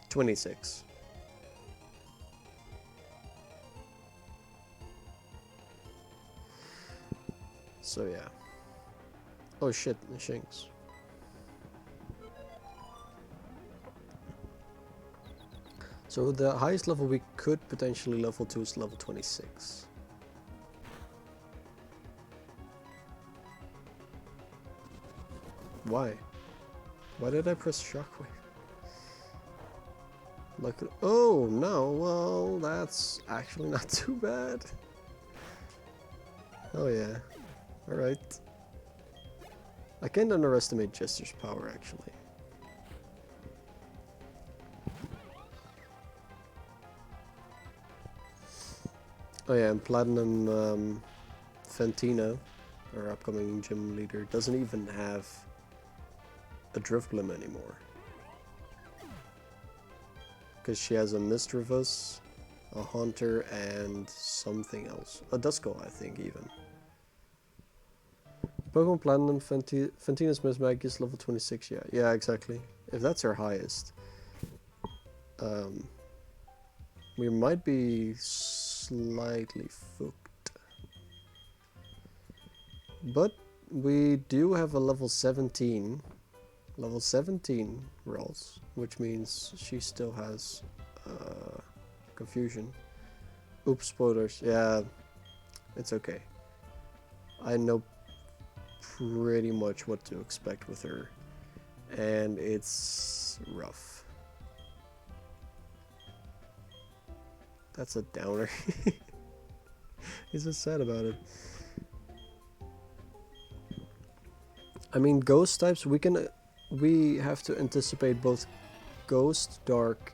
26. So yeah. Oh shit, the Shinx. So the highest level we could potentially level to is level 26. Why? Why did I press Shockwave? Like, oh no, well that's actually not too bad. Oh yeah. Alright. I can't underestimate Jester's power, actually. Oh yeah, and Platinum Fantina, our upcoming gym leader, doesn't even have a Drifblim anymore. Because she has a Misdreavus, a Haunter, and something else. A Duskull, I think, even. Pokemon Platinum, Fantina's Mismag is level 26, yeah. Yeah, exactly. If that's our highest. We might be slightly fucked. But we do have a level 17 Level 17 rolls, which means she still has confusion. Oops, spoilers. Yeah, it's okay. I know pretty much what to expect with her, and it's rough. That's a downer. He's so sad about it. I mean, ghost types, we have to anticipate both ghost, dark,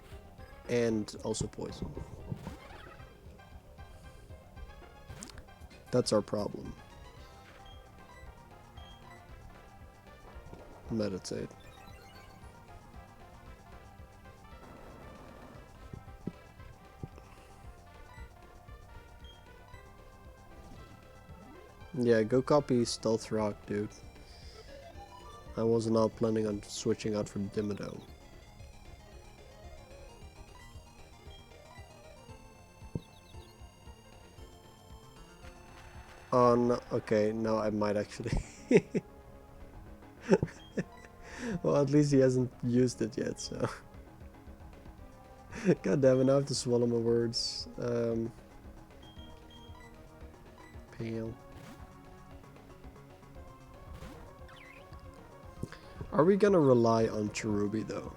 and also poison. That's our problem. Meditate. Yeah, go copy Stealth Rock, dude. I was not planning on switching out from Dimmadome. Oh, no, okay, now I might actually. Well, at least he hasn't used it yet, so. God damn it, now I have to swallow my words. Pale. Are we gonna rely on Cherubi though?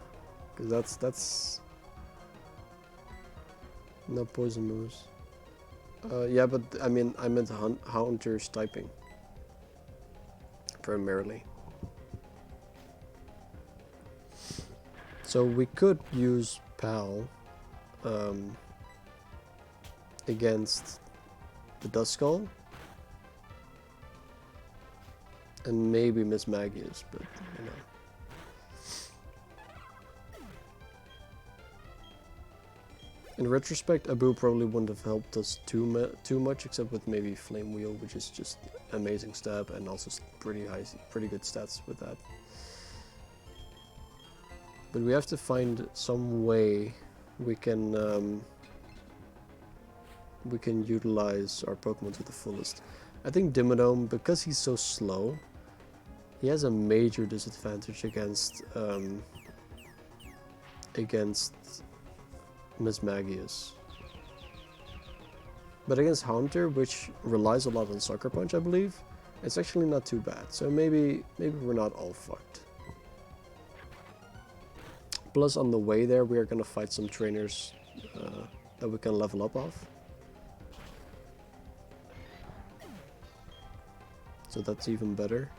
Because that's no poison moves. Yeah, but I mean I meant Haunter's typing primarily. So we could use Pal against the Duskull and maybe Miss Magius, but you know. In retrospect, Abu probably wouldn't have helped us too much, except with maybe Flame Wheel, which is just amazing stab and also pretty good stats with that. But we have to find some way we can utilize our Pokemon to the fullest. I think Dimmadome, because he's so slow, he has a major disadvantage against Miss Magius. But against Haunter, which relies a lot on Sucker Punch, I believe, it's actually not too bad. So maybe we're not all fucked. Plus, on the way there, we are gonna fight some trainers that we can level up off. So that's even better.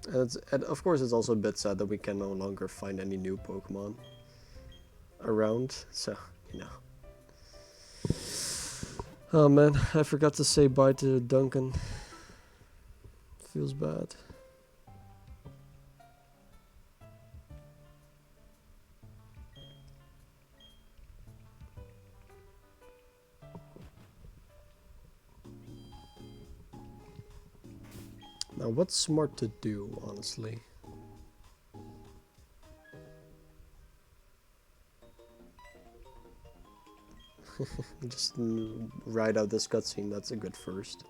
And of course, it's also a bit sad that we can no longer find any new Pokemon around. So, you know. Oh man, I forgot to say bye to Duncan. Feels bad. Now, what's smart to do, honestly? Just ride out this cutscene, that's a good first.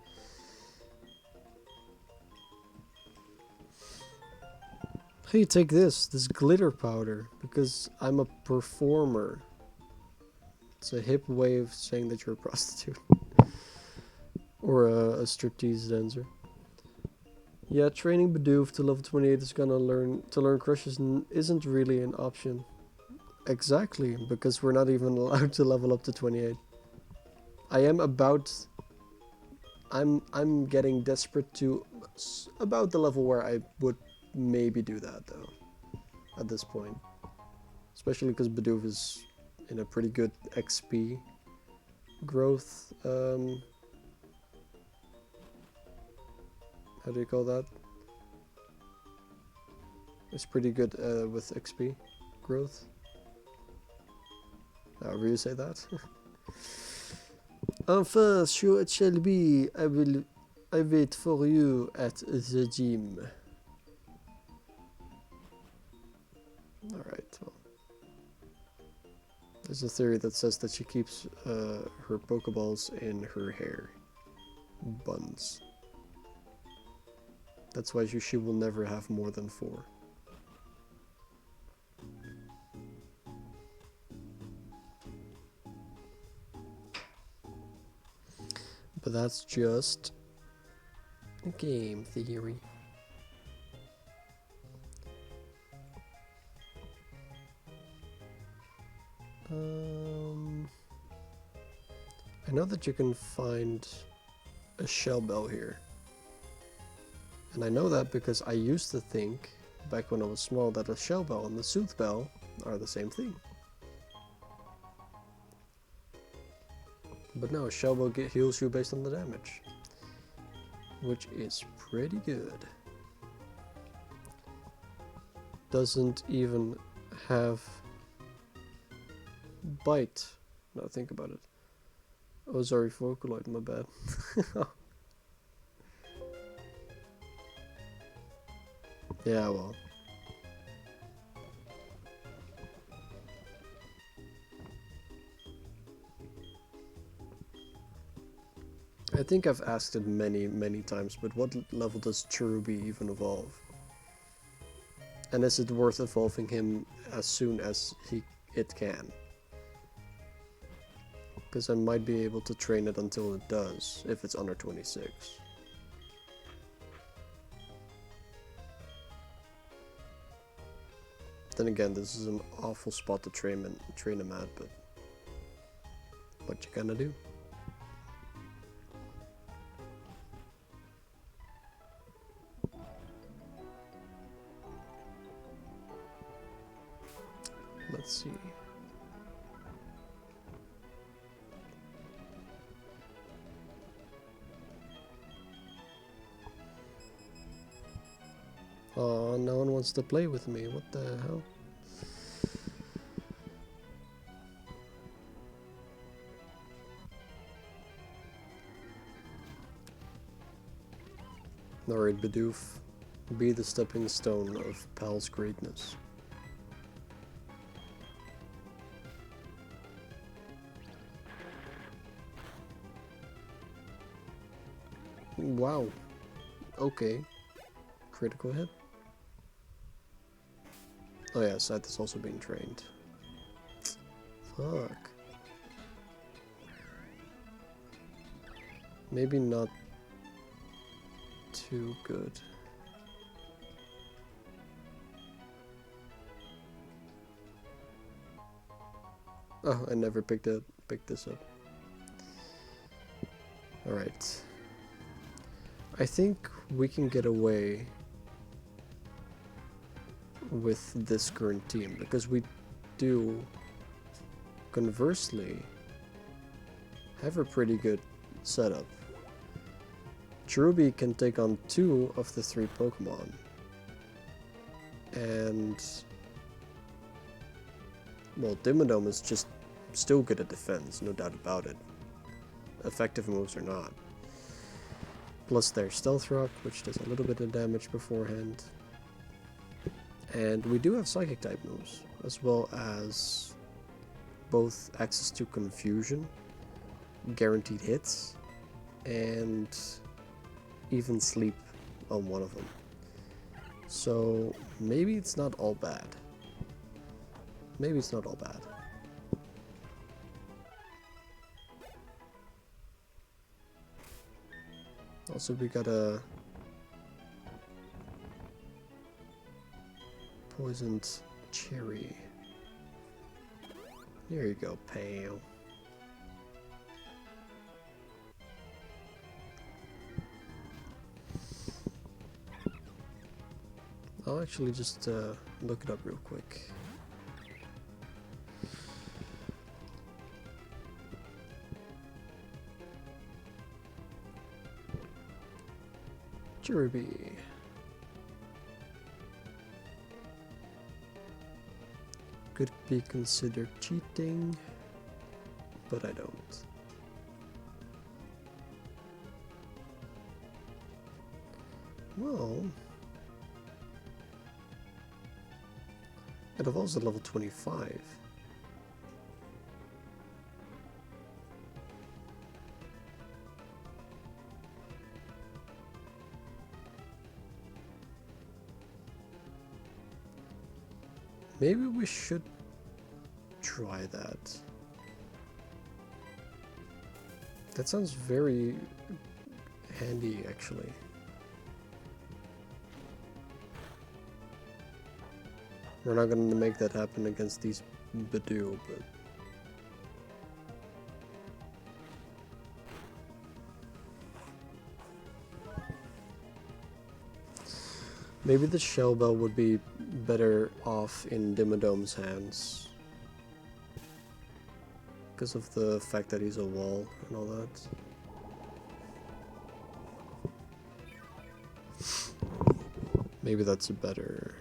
Hey, take this glitter powder, because I'm a performer. It's a hip way of saying that you're a prostitute. Or a striptease dancer. Yeah, training Bidoof to level 28 is gonna learn crushes isn't really an option. Exactly, because we're not even allowed to level up to 28. I'm getting desperate to about the level where I would maybe do that though. At this point. Especially because Bidoof is in a pretty good XP growth how do you call that? It's pretty good with XP growth. However you say that. Enfin, sure it shall be. I wait for you at the gym. Alright, well. There's a theory that says that she keeps her Pokeballs in her hair. buns. That's why she will never have more than 4. But that's just game theory. I know that you can find a shell bell here. And I know that because I used to think, back when I was small, that a shell bell and the sooth bell are the same thing. But no, a shell bell heals you based on the damage, which is pretty good. Doesn't even have bite. Now think about it. Oh, sorry, Vocaloid, my bad. Yeah, well. I think I've asked it many times, but what level does Cherubi even evolve? And is it worth evolving him as soon as it can? Because I might be able to train it until it does, if it's under 26. Then again, this is an awful spot to train him at, but what you gonna do? Let's see. Oh, no one wants to play with me. What the hell? Alright, Bidoof. Be the stepping stone of Pal's greatness. Wow. Okay. Critical hit. Oh yeah, Scythe is also being trained. Fuck. Maybe not too good. Oh, I never picked this up. Alright. I think we can get away with this current team, because we do, conversely, have a pretty good setup. Cherubi can take on 2 of the 3 Pokemon, and well, Dimmadome is just still good at defense, no doubt about it. Effective moves or not. Plus there's Stealth Rock, which does a little bit of damage beforehand. And we do have Psychic type moves, as well as both access to Confusion, guaranteed hits, and even Sleep on one of them. So maybe it's not all bad. Maybe it's not all bad. Also, we got a poisoned cherry. There you go, Pale. I'll actually just look it up real quick. Cherubi. Could be considered cheating, but I don't. Well, it evolves at level 25. Maybe we should try that. That sounds very handy, actually. We're not going to make that happen against these Badoo, but... maybe the Shell Bell would be better off in Dimidome's hands. Because of the fact that he's a wall and all that. Maybe that's a better...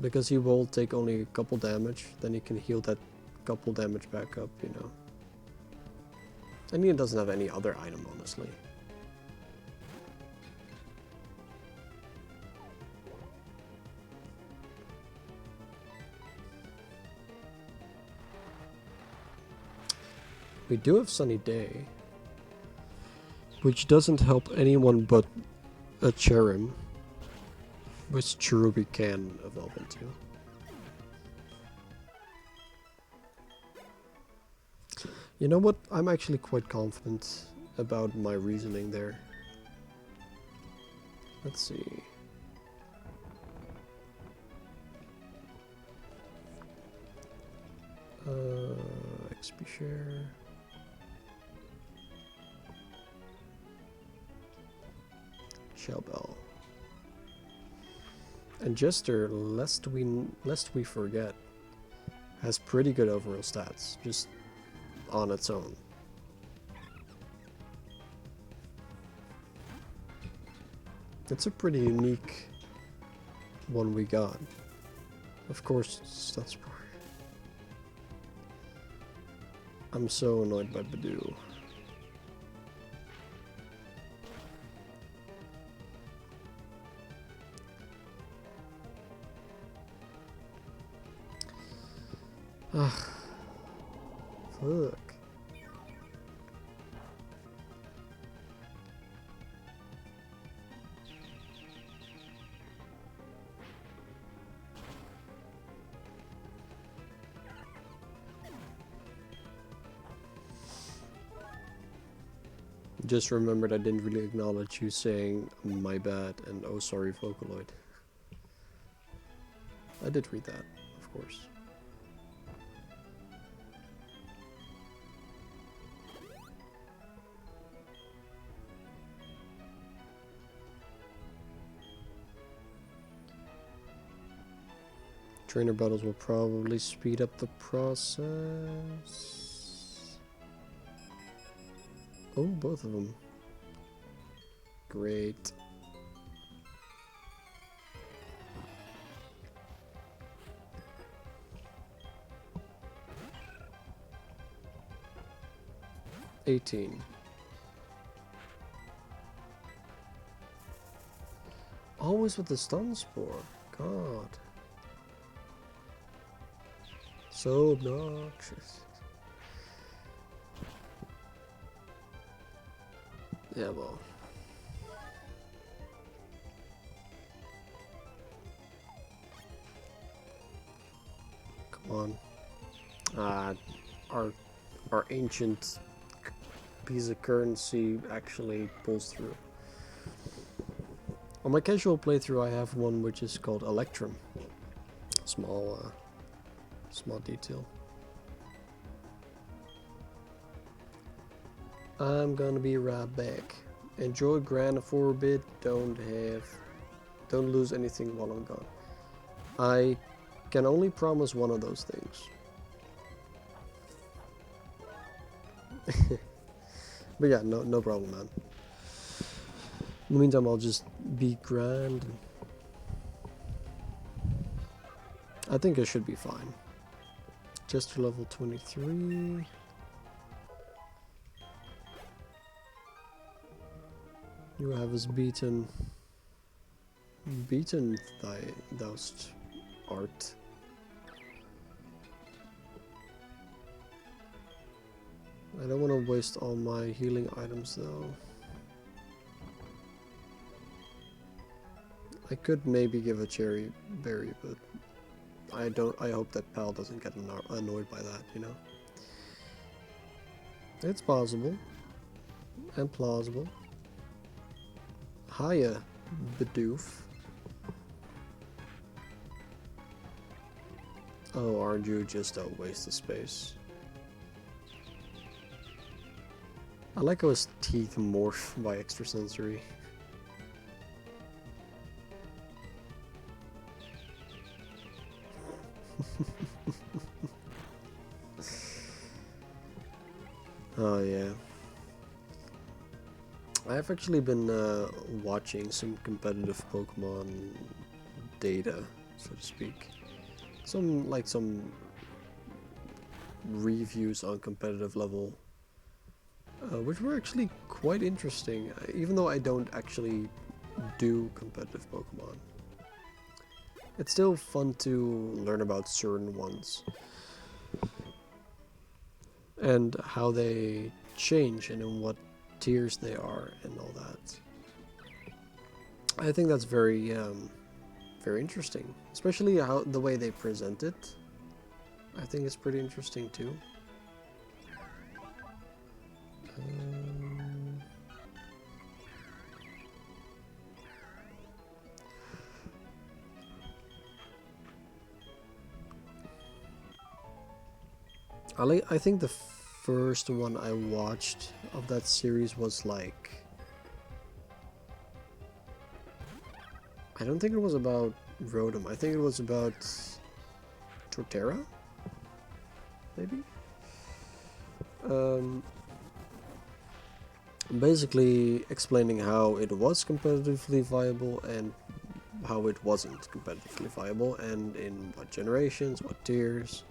because he will take only a couple damage, then he can heal that couple damage back up, you know. And he doesn't have any other item, honestly. We do have Sunny Day, which doesn't help anyone but a Cherim, which Cherubi can evolve into. You know what? I'm actually quite confident about my reasoning there. Let's see. XP share. Shell Bell. And Jester, lest we forget, has pretty good overall stats, just on its own. It's a pretty unique one we got. Of course, stats bar. I'm so annoyed by Badoo. Ugh. Fuck. Just remembered I didn't really acknowledge you saying my bad and oh sorry Vocaloid. I did read that, of course. Trainer battles will probably speed up the process. Oh, both of them. Great. $18. Always with the stun spore. God. So obnoxious. Yeah, well. Come on. Our ancient piece of currency actually pulls through. On my casual playthrough, I have one which is called Electrum. Small detail. I'm gonna be right back. Enjoy Grand for a bit. Don't lose anything while I'm gone. I can only promise one of those things. But yeah, no problem, man. In the meantime, I'll just be grand. I think I should be fine. Jester level 23. You have us beaten thous art. I don't want to waste all my healing items though. I could maybe give a cherry berry, but I hope that Pal doesn't get annoyed by that, you know? It's possible. And plausible. Hiya, Bidoof. Oh, aren't you just a waste of space? I like how his teeth morph by extrasensory. Oh yeah. I've actually been watching some competitive Pokemon data, so to speak. Some reviews on competitive level, which were actually quite interesting, even though I don't actually do competitive Pokemon. It's still fun to learn about certain ones and how they change and in what tiers they are and all that. I think that's very very interesting, especially how the way they present it. I think it's pretty interesting too. I think the first one I watched of that series was like, I don't think it was about Rotom. I think it was about Torterra, maybe. Basically explaining how it was competitively viable and how it wasn't competitively viable, and in what generations, what tiers,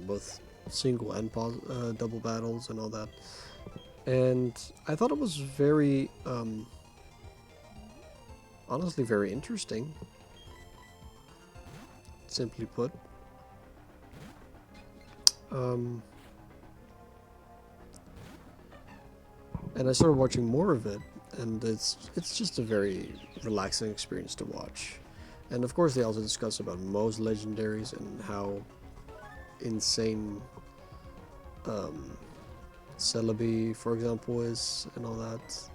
both single and double battles and all that. And I thought it was very, honestly, very interesting, simply put. And I started watching more of it, and it's just a very relaxing experience to watch. And of course they also discuss about most legendaries and how insane Celebi, for example, is, and all that.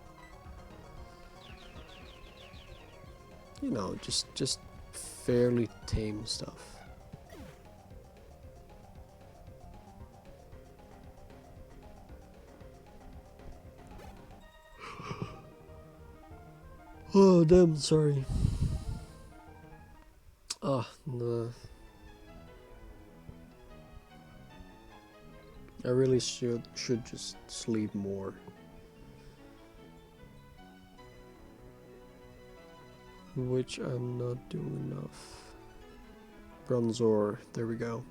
You know, just fairly tame stuff. Oh damn, sorry. Ah, no. I really should just sleep more. Which I'm not doing enough. Bronzor, there we go.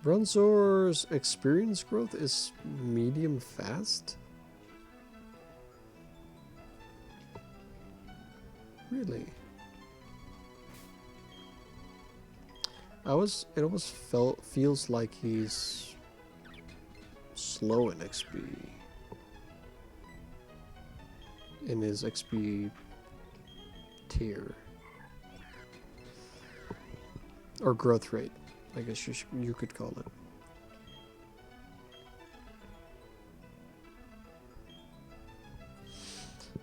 Bronzor's experience growth is medium fast? Really? It almost feels like he's slow in XP. In his XP tier. Or growth rate, I guess you could call it.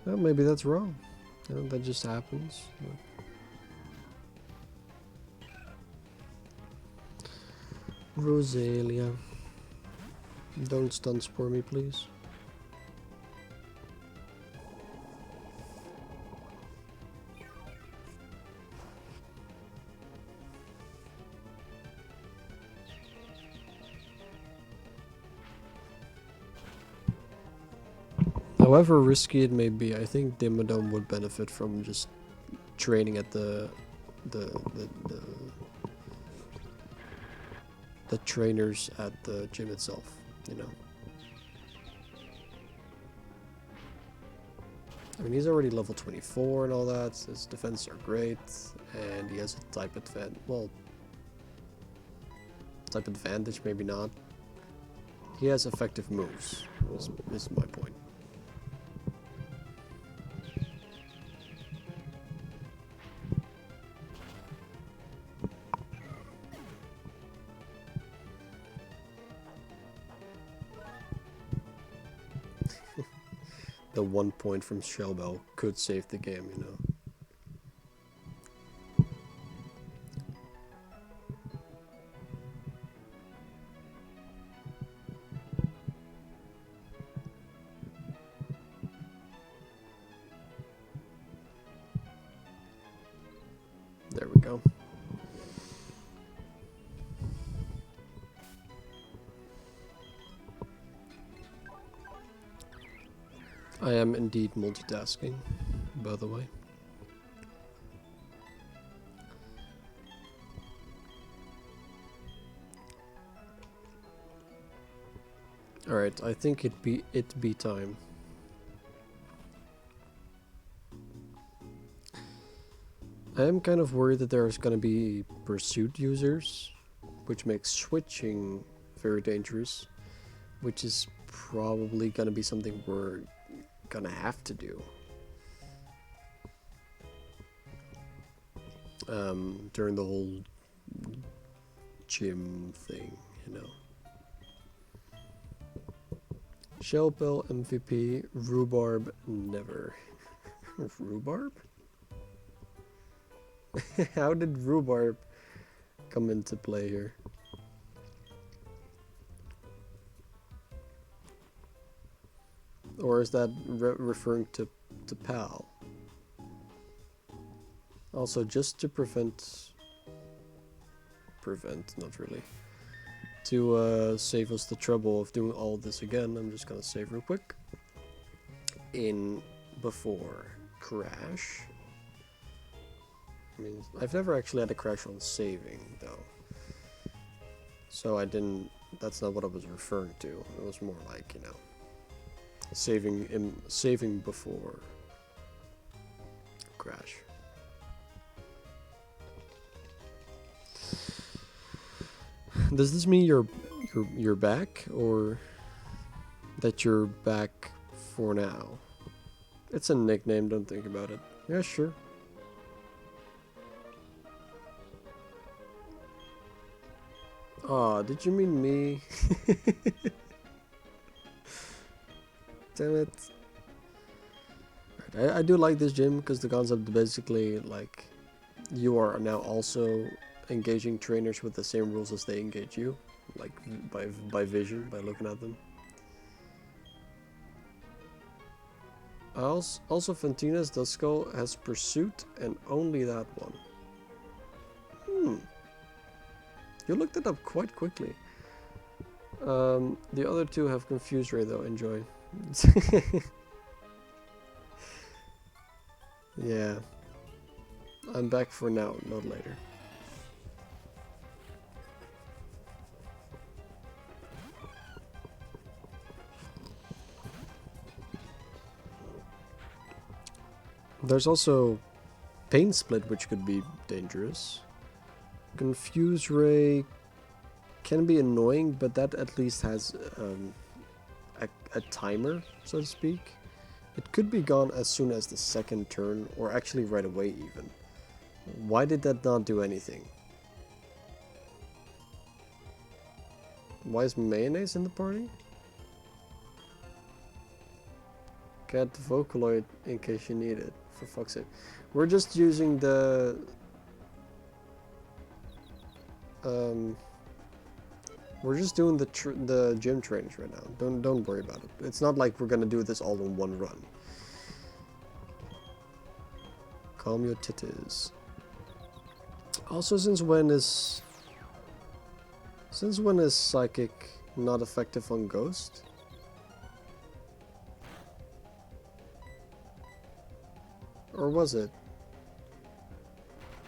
Well, maybe that's wrong. You know, that just happens. Rosalia. Don't stun spore me, please. However risky it may be, I think Dimmadome would benefit from just training at the trainers at the gym itself, you know. I mean, he's already level 24 and all that, his defenses are great, and he has a type advantage, well, type advantage, maybe not. He has effective moves, is my point. the 1 point from Shell Bell could save the game, you know. There we go. I am indeed multitasking, by the way. Alright, I think it be time. I am kind of worried that there's gonna be pursuit users, which makes switching very dangerous, which is probably gonna be something we're gonna have to do. During the whole gym thing, you know. Shell Bell MVP, Rhubarb never. Rhubarb? How did Rhubarb come into play here? Or is that referring to PAL? Also, just to prevent, not really, to save us the trouble of doing all this again, I'm just gonna save real quick. In before crash. I mean, I've never actually had a crash on saving, though. So I didn't, that's not what I was referring to. It was more like, you know, saving before crash. Does this mean you're back, or that you're back for now? It's a nickname, don't think about it. Yeah, sure. Aw, did you mean me? Damn it. Right, I do like this gym because the concept basically, like, you are now also engaging trainers with the same rules as they engage you, like by vision, by looking at them. Also, Fantina's Duskull has Pursuit and only that one. You looked it up quite quickly. The other two have Confuse Ray though, enjoy. Yeah. I'm back for now, not later. There's also Pain Split, which could be dangerous. Confuse Ray can be annoying, but that at least has a timer, so to speak. It could be gone as soon as the second turn, or actually right away even. Why did that not do anything? Why is Mayonnaise in the party? Get the Vocaloid in case you need it, for fuck's sake. We're just using the... we're just doing the gym trainings right now. Don't worry about it. It's not like we're gonna do this all in one run. Calm your titties. Also, since when is Psychic not effective on Ghost? Or was it?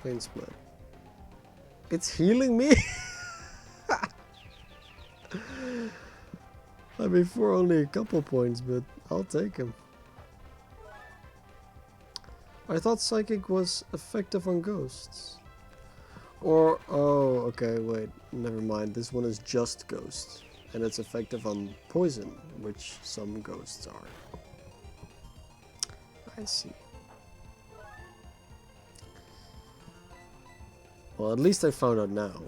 Pain Split. It's healing me? I mean, for only a couple points, but I'll take him. I thought Psychic was effective on Ghosts. Or, oh, okay, wait, never mind. This one is just Ghost. And it's effective on Poison, which some Ghosts are. I see. Well, at least I found out now.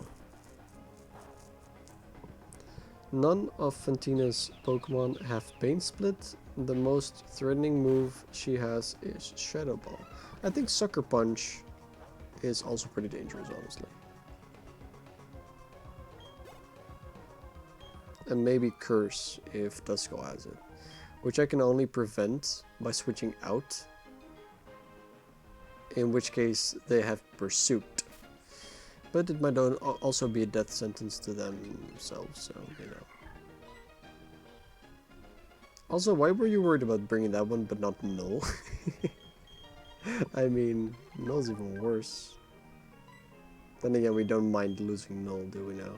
None of Fantina's Pokemon have Pain Split. The most threatening move she has is Shadow Ball. I think Sucker Punch is also pretty dangerous, honestly. And maybe Curse if Duskull has it, which I can only prevent by switching out, in which case they have Pursuit. But it might also be a death sentence to themselves, so, you know. Also, why were you worried about bringing that one but not Null? I mean, Null's even worse. Then again, we don't mind losing Null, do we now?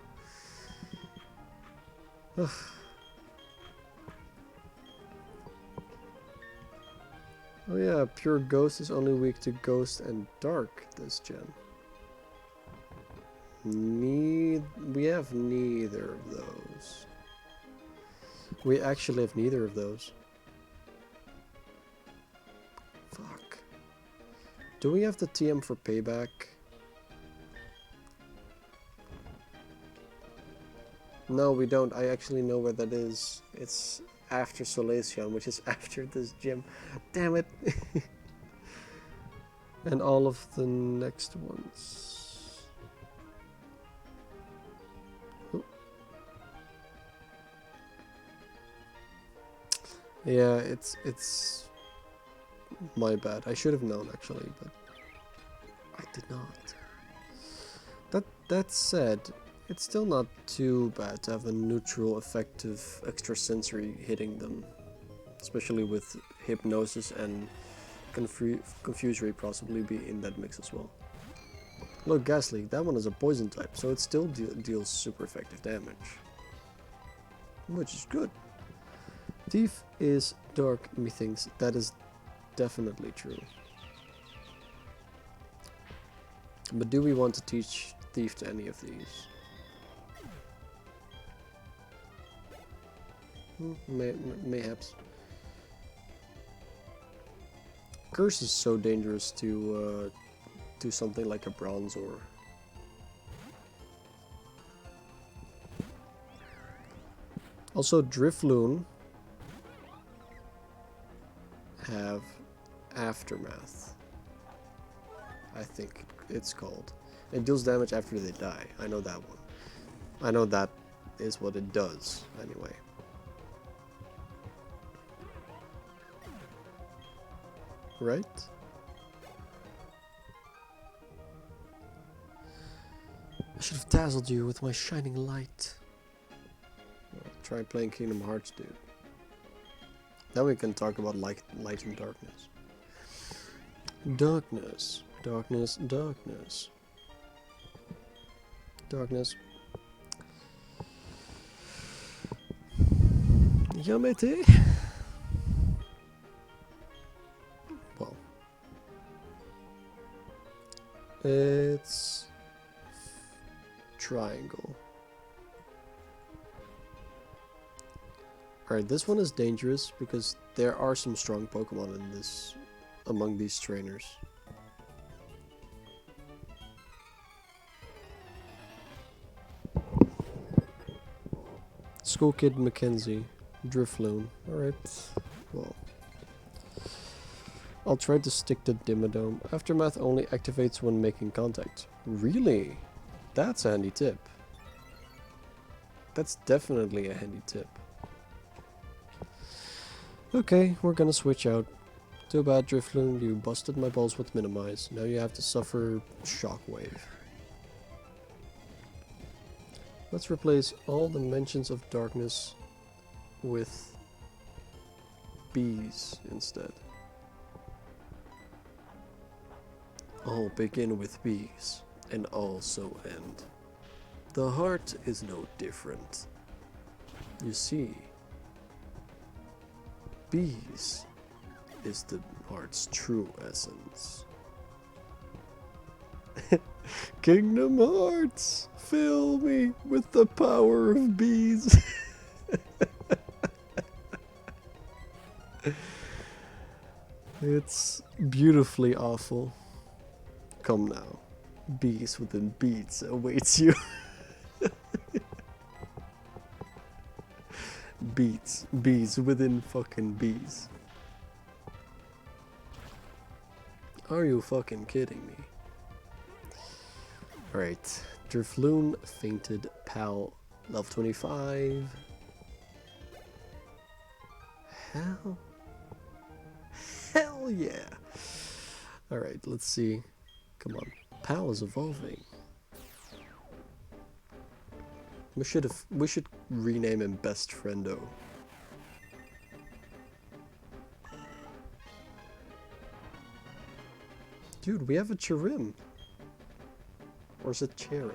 Oh yeah, Pure Ghost is only weak to Ghost and Dark this gen. We have neither of those. We actually have neither of those. Fuck. Do we have the TM for Payback? No, we don't. I actually know where that is. It's after Solaceon, which is after this gym. Damn it. And all of the next ones. Oh. Yeah, it's my bad. I should have known actually, but I did not. That said, it's still not too bad to have a neutral, effective extrasensory hitting them. Especially with Hypnosis and Confusory possibly be in that mix as well. Look, Ghastly, that one is a poison type, so it still deals super effective damage. Which is good. Thief is dark, methinks. That is definitely true. But do we want to teach Thief to any of these? Mayhaps. Curse is so dangerous to do something like a Bronzor. Also, Drifloon have Aftermath, I think it's called. It deals damage after they die. I know that one. I know that is what it does, anyway. Right? I should have dazzled you with my shining light. Well, try playing Kingdom Hearts, dude. Then we can talk about light and darkness. Darkness. Darkness. Darkness. Darkness. Yamete. Well. It's triangle. Alright, this one is dangerous because there are some strong Pokemon in this, among these trainers. School Kid Mackenzie, Drifloon. Alright, well. I'll try to stick to Dimmadome. Aftermath only activates when making contact. Really? That's a handy tip. That's definitely a handy tip. Okay, we're gonna switch out. Too bad, Drifloon, you busted my balls with Minimize. Now you have to suffer Shockwave. Let's replace all the mentions of darkness with bees instead. All begin with bees, and also end. The heart is no different. You see, bees is the heart's true essence. Kingdom Hearts, fill me with the power of bees. It's beautifully awful. Come now, bees within beats awaits you. Beats. Bees within fucking bees. Are you fucking kidding me? Alright. Drifloon fainted pal. Level 25. Hell yeah. Alright, let's see. Come on. Pal is evolving. We should rename him Best Friendo. Dude, we have a Chirim. Or is it Cherim?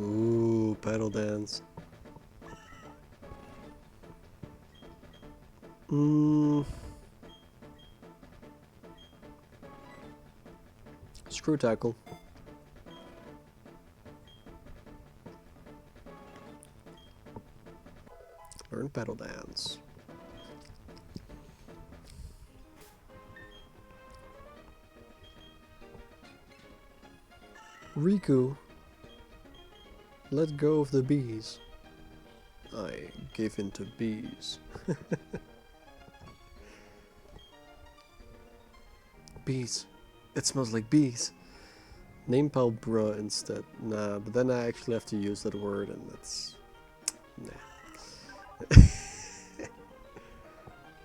Ooh, paddle dance. Screw tackle. Learn paddle dance. Riku, let go of the bees. I gave in to bees. Bees. It smells like bees. Name pal bruh instead. Nah, but then I actually have to use that word and that's... Nah.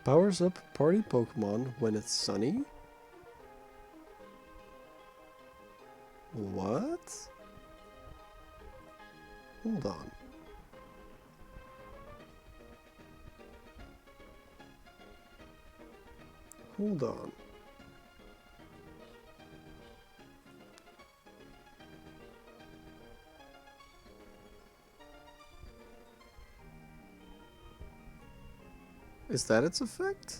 Powers up party Pokemon when it's sunny? What? Hold on. Hold on. Is that its effect?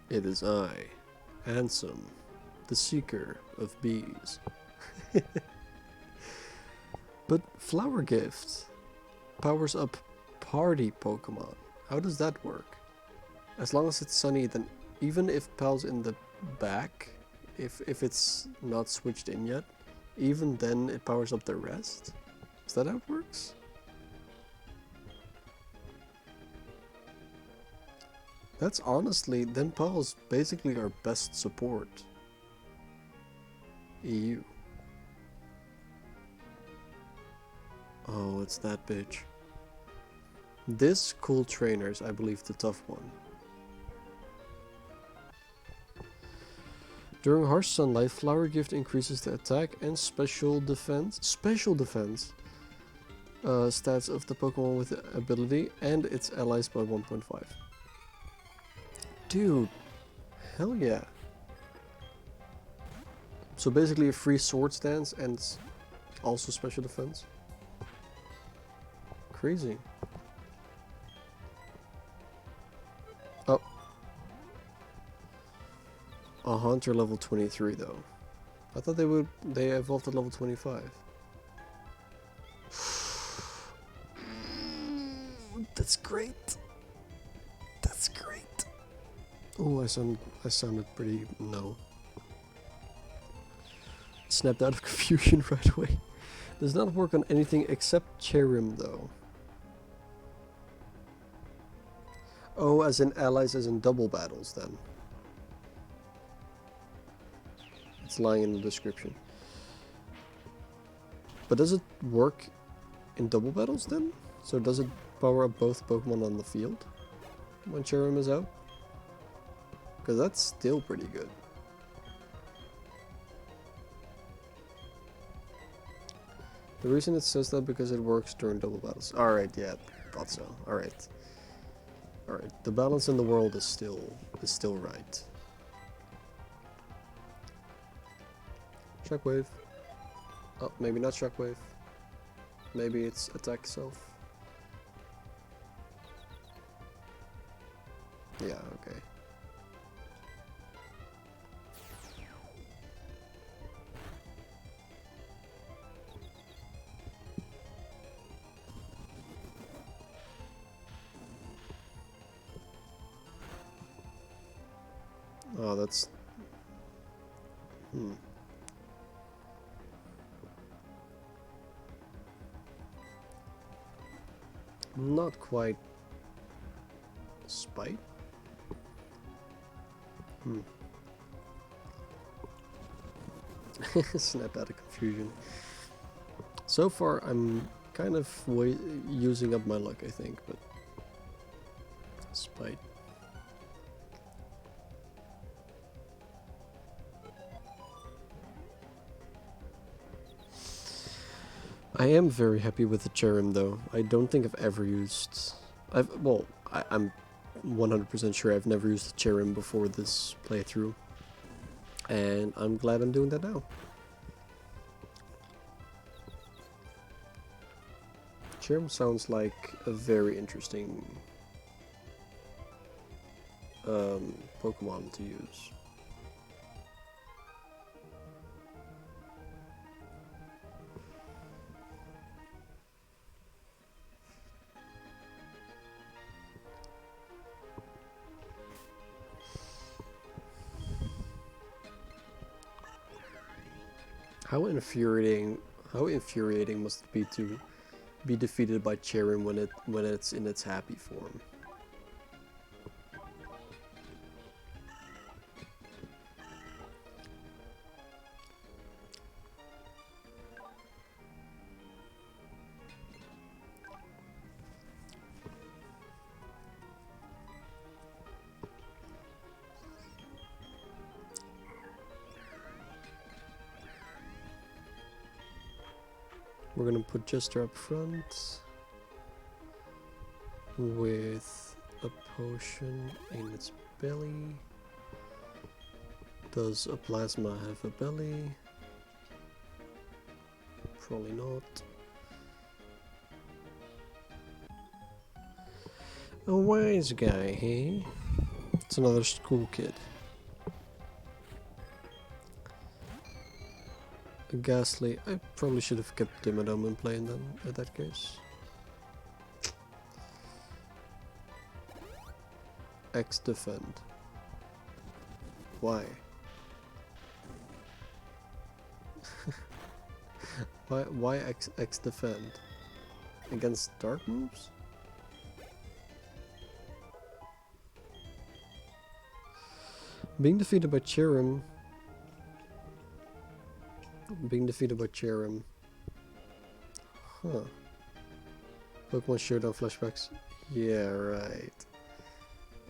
It is I, Handsome, the seeker of bees. But Flower Gift powers up party Pokemon. How does that work? As long as it's sunny, then even if Pal's in the back, if it's not switched in yet, even then it powers up the rest? Is that how it works? That's honestly, then Pal's basically our best support. EU. Oh, it's that bitch. This cool trainer is, I believe, the tough one. During harsh sunlight, Flower Gift increases the attack and special defense stats of the Pokemon with the ability and its allies by 1.5. Dude, hell yeah. So basically a free sword stance and also special defense. Crazy. Oh. A Hunter level 23 though. I thought they evolved at level 25. That's great. That's great. Oh, I sounded pretty no. Snapped out of confusion right away. Does not work on anything except Cherim though. Oh, as in allies, as in double battles then. It's lying in the description. But does it work in double battles then? So does it power up both Pokemon on the field when Cherim is out? Because that's still pretty good. The reason it says that because it works during double battles. Alright, yeah, thought so. Alright. Alright, the balance in the world is still right. Shockwave. Oh, maybe not Shockwave. Maybe it's attack self. Yeah, okay. Oh, that's... Not quite spite. Snap out of confusion. So far, I'm kind of using up my luck, I think, but spite. I am very happy with the Cherrim, though. I don't think I've ever used... I'm 100% sure I've never used the Cherrim before this playthrough. And I'm glad I'm doing that now. Cherrim sounds like a very interesting Pokemon to use. How infuriating must it be to be defeated by Cherrim when it's in its happy form? We're gonna put Jester up front with a potion in its belly. Does a plasma have a belly? Probably not. A wise guy, hey? It's another school kid. A Ghastly. I probably should have kept Dimmadome in play then, in that case. X defend. Why? why X defend? Against dark moves? Being defeated by Cherrim. Huh. Pokemon Showdown flashbacks. Yeah, right.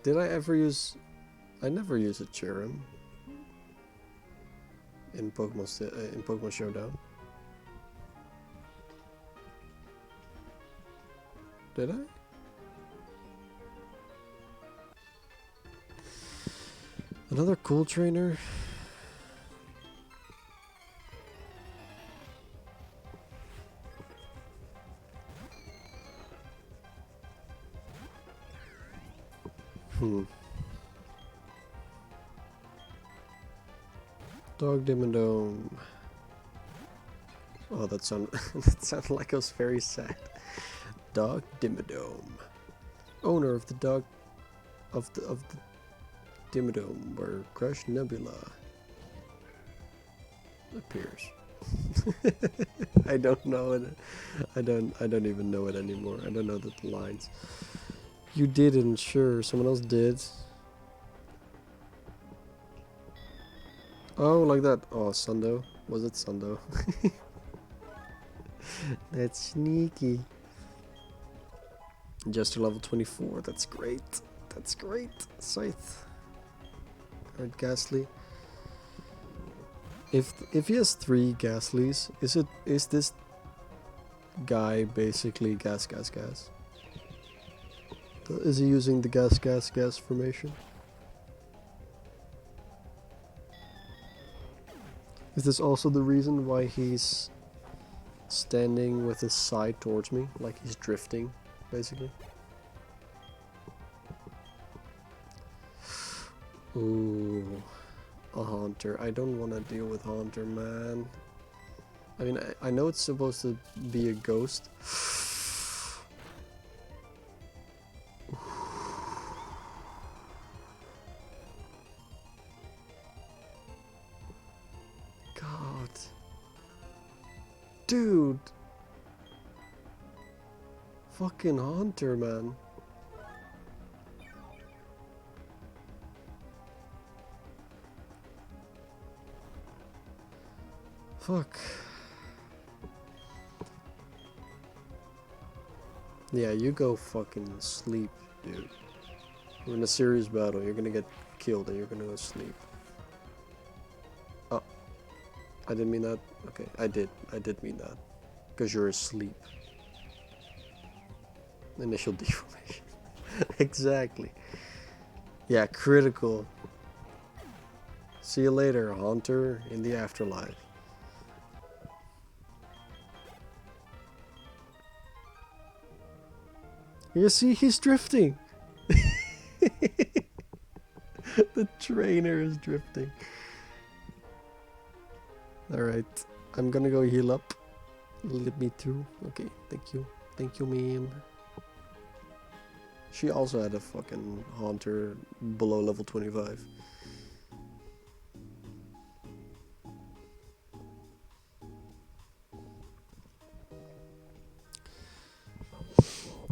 Did I ever use... I never used a Cherrim in Pokemon Showdown. Did I? Another cool trainer? Dog Dimmadome. Oh, that sounded like I was very sad. Dog Dimmadome. Owner of the dog of the Dimmadome where Crush Nebula appears. I don't know it. I don't even know it anymore. I don't know the lines. You didn't, sure. Someone else did. Oh, like that. Oh, Sundo. Was it Sundo? That's sneaky. Just to level 24. That's great. That's great. Scythe. Alright, Ghastly. If he has 3 Ghastlies, is this guy basically gas? Is he using the gas formation? Is this also the reason why he's standing with his side towards me, like he's drifting, basically? Ooh, a Haunter. I don't want to deal with Haunter, man. I mean, I know it's supposed to be a ghost. God. Dude. fucking Haunter, man. Fuck. Yeah, you go fucking sleep, dude. We're in a serious battle. You're gonna get killed and you're gonna go sleep. Oh. I didn't mean that. Okay, I did mean that. Because you're asleep. Initial deformation. Exactly. Yeah, critical. See you later, Haunter, in the afterlife. You see, he's drifting. The trainer is drifting. Alright, I'm gonna go heal up. Let me through. Okay, thank you. Thank you, ma'am. She also had a fucking Haunter below level 25.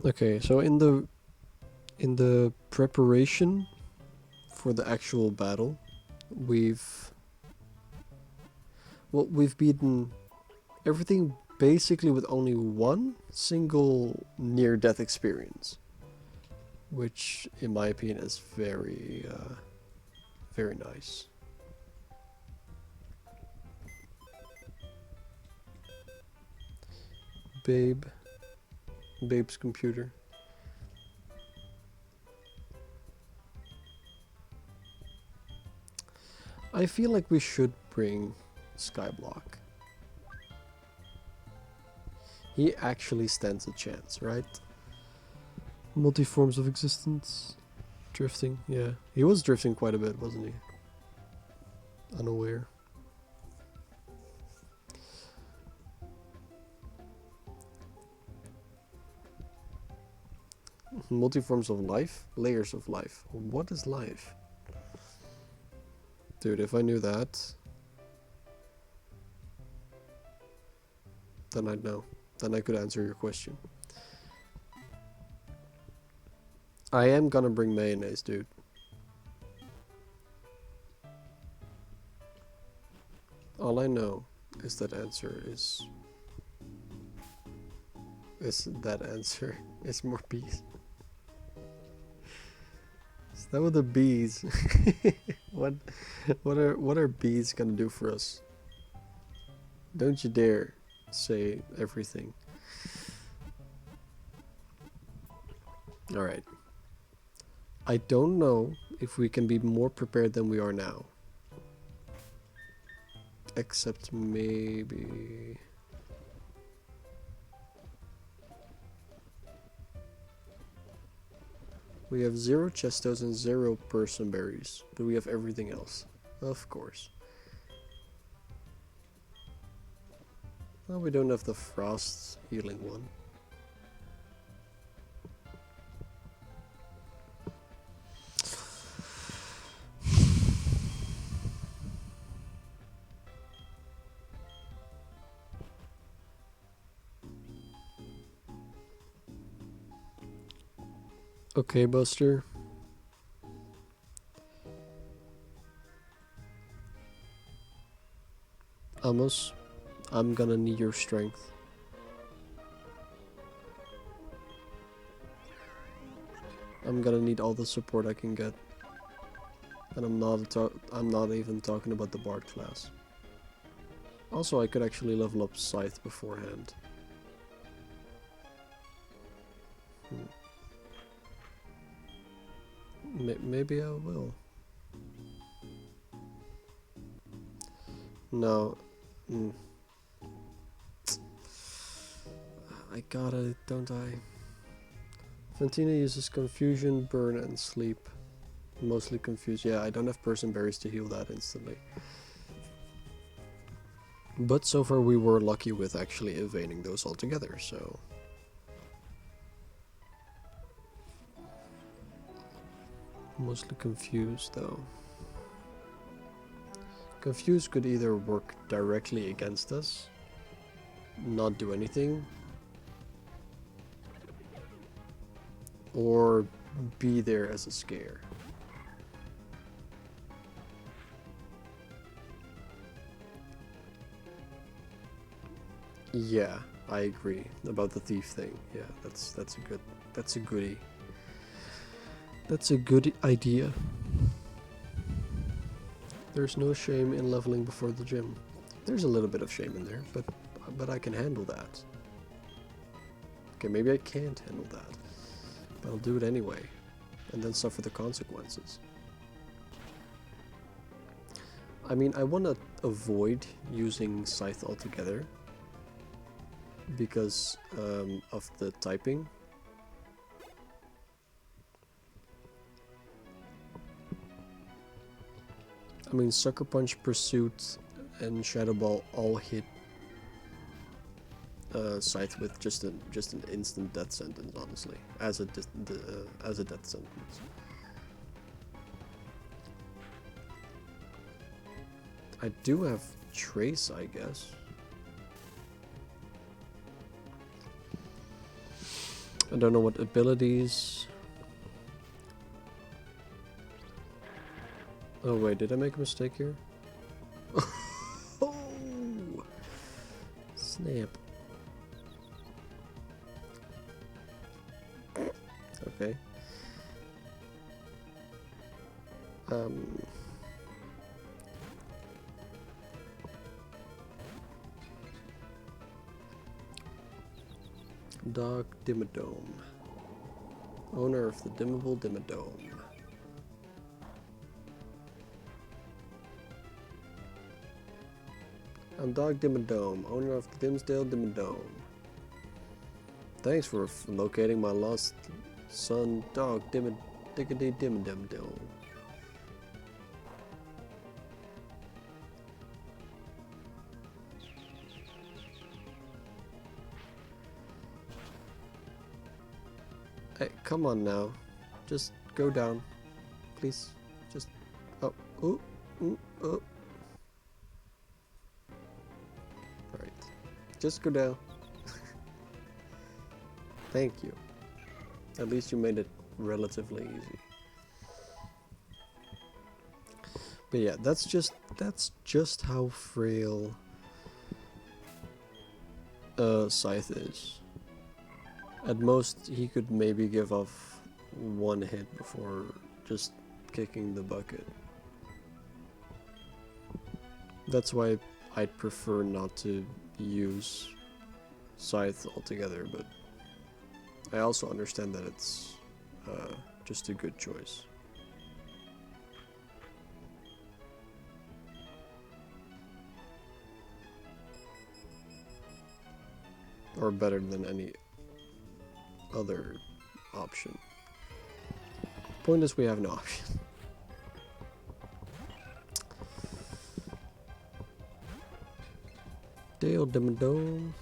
Okay, so in the preparation for the actual battle, we've beaten everything basically with only one single near-death experience, which in my opinion is very very nice. Babe's computer. I feel like we should bring Skyblock. He actually stands a chance, right? Multi-forms of existence. Drifting, yeah. He was drifting quite a bit, wasn't he? Unaware. Multi-forms of life? Layers of life. What is life? Dude, if I knew that, then I'd know. Then I could answer your question. I am gonna bring mayonnaise, dude. All I know is that answer is that answer is more bees. Is that what the bees? what are bees gonna do for us? Don't you dare say everything. Alright. I don't know if we can be more prepared than we are now. Except maybe... We have 0 chestos and 0 person berries, but we have everything else. Of course. Well, we don't have the frost healing one. Okay, Buster. Amos, I'm gonna need your strength. I'm gonna need all the support I can get. And I'm not even talking about the Bard class. Also, I could actually level up Scythe beforehand. Maybe I will. No. I got it, don't I? Fantina uses confusion, burn, and sleep. Mostly confused. Yeah, I don't have person berries to heal that instantly. But so far we were lucky with actually evading those altogether, so... Mostly confused though. Confused could either work directly against us, not do anything, or be there as a scare. Yeah, I agree about the thief thing. Yeah, that's a goodie. That's a good idea. There's no shame in leveling before the gym. There's a little bit of shame in there, but I can handle that. Okay, maybe I can't handle that, but I'll do it anyway, and then suffer the consequences. I mean, I want to avoid using Scythe altogether because of the typing. I mean, Sucker Punch, Pursuit, and Shadow Ball all hit Scythe with just an instant death sentence, honestly, as a death sentence. I do have Trace, I guess. I don't know what abilities. Oh wait, did I make a mistake here? Oh, snap. Okay. Dog Dimmadome. Owner of the Dimmable Dimmadome. I'm Dog Dimmadome, owner of the Dimsdale Dimmadome. Thanks for locating my lost son, Dog Diggity Dimmadome. Hey, come on now. Just go down. Please. Just... Oh. Ooh. Ooh. Oh. Alright. Just go down. Thank you. At least you made it relatively easy. But yeah, that's just how frail Scythe is. At most, he could maybe give off one hit before just kicking the bucket. That's why I'd prefer not to use Scythe altogether, but I also understand that it's just a good choice. Or better than any other option. Point is, we have no option. Dale Dimmadome.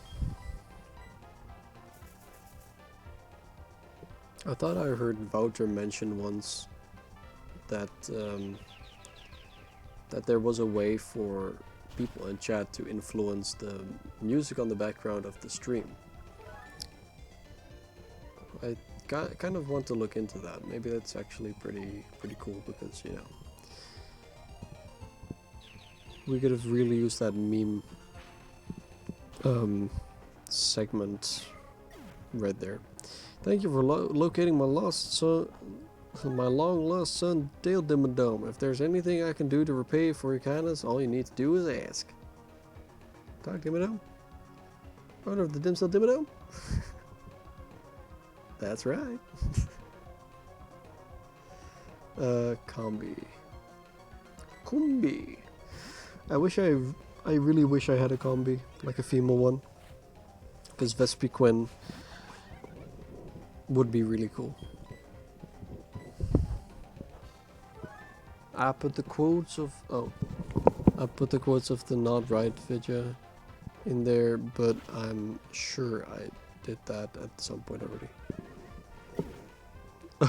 I thought I heard Voucher mention once that that there was a way for people in chat to influence the music on the background of the stream. I kind of want to look into that. Maybe that's actually pretty cool because, you know, we could have really used that meme segment right there. Thank you for locating my my long lost son, Dale Dimmadome. If there's anything I can do to repay you for your kindness, all you need to do is ask. Dog Dimmadome? Owner of the Dimsdale Dimmadome? That's right. Combi. I really wish I had a combi, like a female one. Because Vespiquen would be really cool. I put the quotes of the not right video in there, but I'm sure I did that at some point already.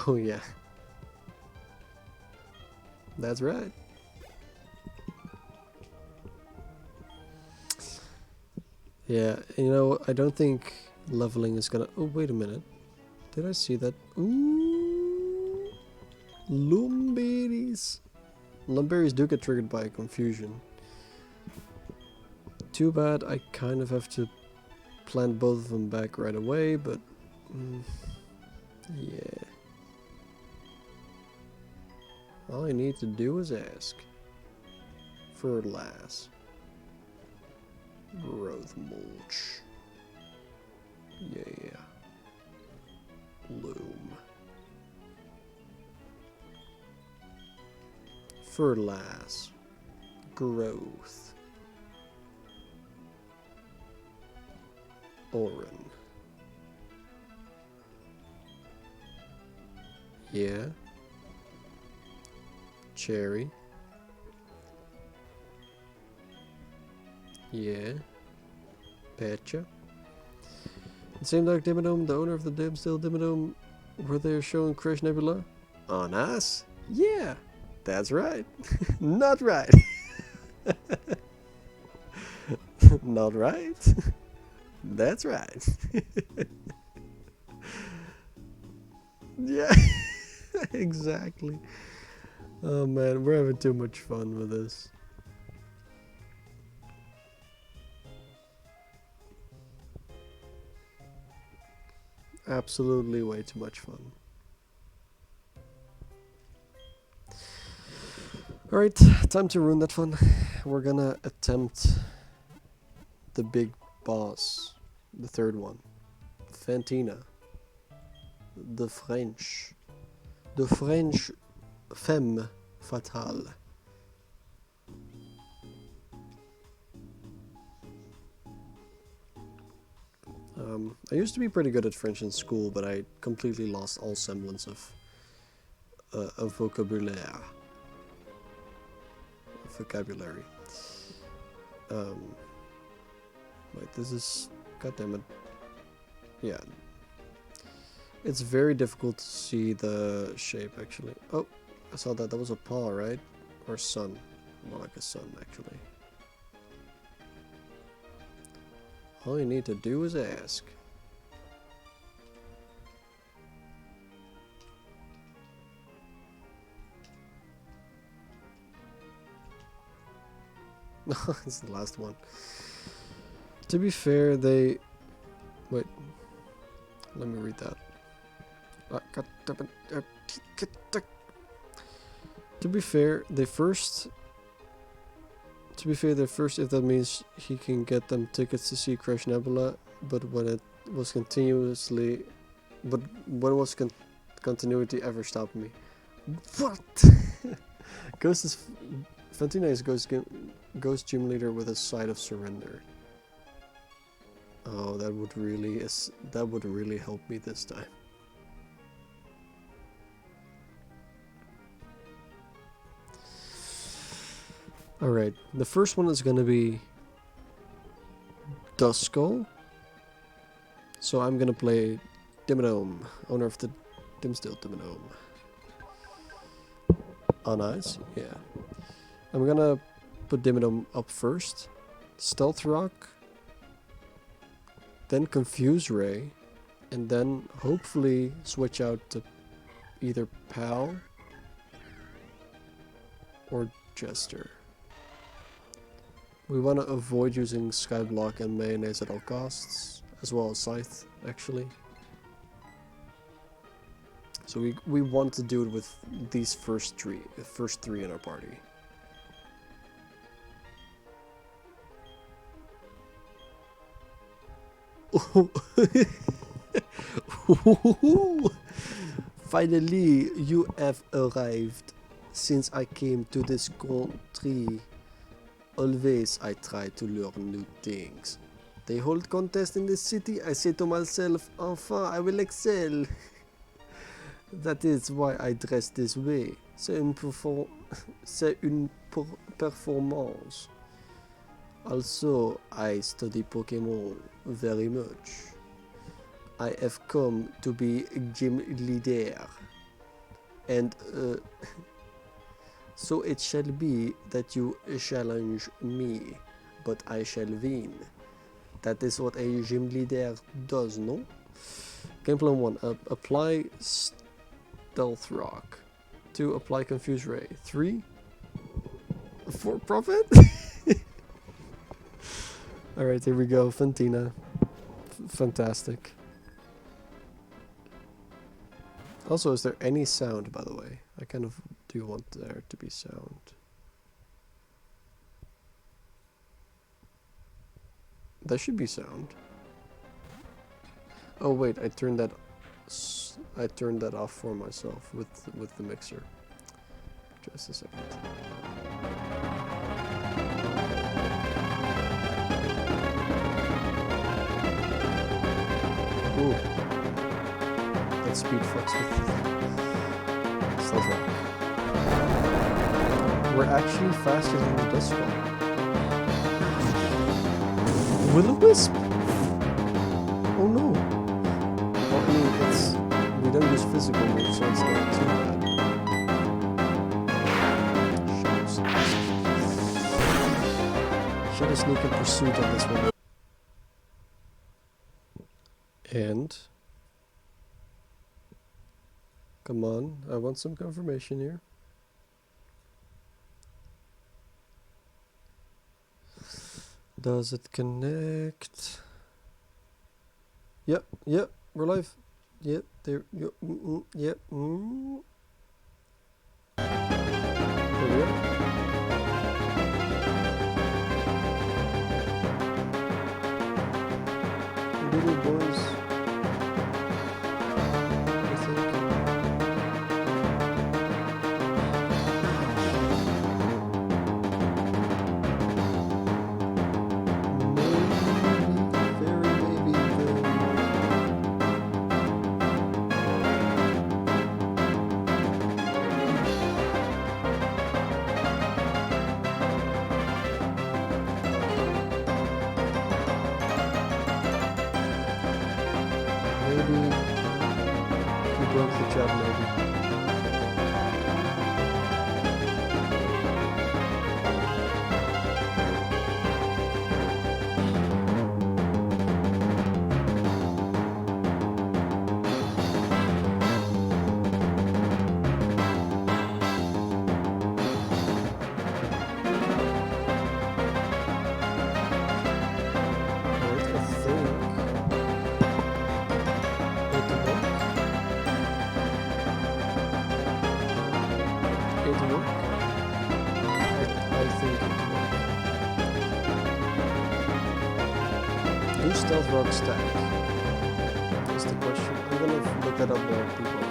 Oh yeah. That's right. Yeah, you know, I don't think leveling is gonna... Oh, wait a minute. Did I see that? Ooh, Lumberries. Lumberries do get triggered by confusion. Too bad I kind of have to plant both of them back right away, but yeah. All I need to do is ask. Fertilize. Growth mulch. Yeah. Loom. Fertilize. Growth. Oran. Yeah. Cherry. Yeah. Petcha. It seemed like Dimmadome, the owner of the Dimstill Dimmadome, were there showing Crash Nebula? On us? Yeah, that's right. Not right. Not right. That's right. Yeah, exactly. Oh man, we're having too much fun with this. Absolutely way too much fun. Alright, time to ruin that fun. We're gonna attempt the big boss, the third one. Fantina. The French femme fatale. I used to be pretty good at French in school, but I completely lost all semblance of vocabulary. Wait, this is... God damn it. Yeah. It's very difficult to see the shape, actually. Oh, I saw that. That was a paw, right? Or sun. More like a sun, actually. All you need to do is ask. It's the last one. To be fair, they... Wait. Let me read that. To be fair, they first... if that means he can get them tickets to see Crash Nebula, but when it was continuously... But when was continuity ever stopped me? What? Ghost is... Fantina is Ghost Gym Leader with a side of surrender. Oh, that would really help me this time. Alright, the first one is gonna be Duskull. So I'm gonna play Dimmadome, owner of the Dimstill Dimmadome. On ice? Yeah. I'm gonna put Dimmadome up first, Stealth Rock, then Confuse Ray, and then hopefully switch out to either Pal or Jester. We want to avoid using Skyblock and Mayonnaise at all costs, as well as Scythe, actually. So we want to do it with these first three in our party. Finally, you have arrived. Since I came to this country, always I try to learn new things. They hold contests in the city, I say to myself, enfin, I will excel. That is why I dress this way. C'est une performance. Also, I study Pokémon very much. I have come to be gym leader. And so it shall be that you challenge me, but I shall win. That is what a gym leader does, no? Game plan 1. Apply Stealth Rock. 2. Apply Confuse Ray. 3. For profit? Alright, here we go. Fantina. Fantastic. Also, is there any sound, by the way? I kind of do want there to be sound. There should be sound. Oh wait, I turned that off for myself with the mixer. Just a second. Ooh. That speed fucks with Stealth Rock. We're actually faster than the dust ball. Will-o-wisp? Oh no. Well, I mean, we don't use physical moves, so it's not too bad. Shadow Sneak in pursuit on this one. And... come on, I want some confirmation here. Does it connect? Yep, we're live. Yep, there, yep, yep. There we are. Little boys. I think. Broke the job, maybe. Stealth Rock stack is the question. I'm gonna look that up while people are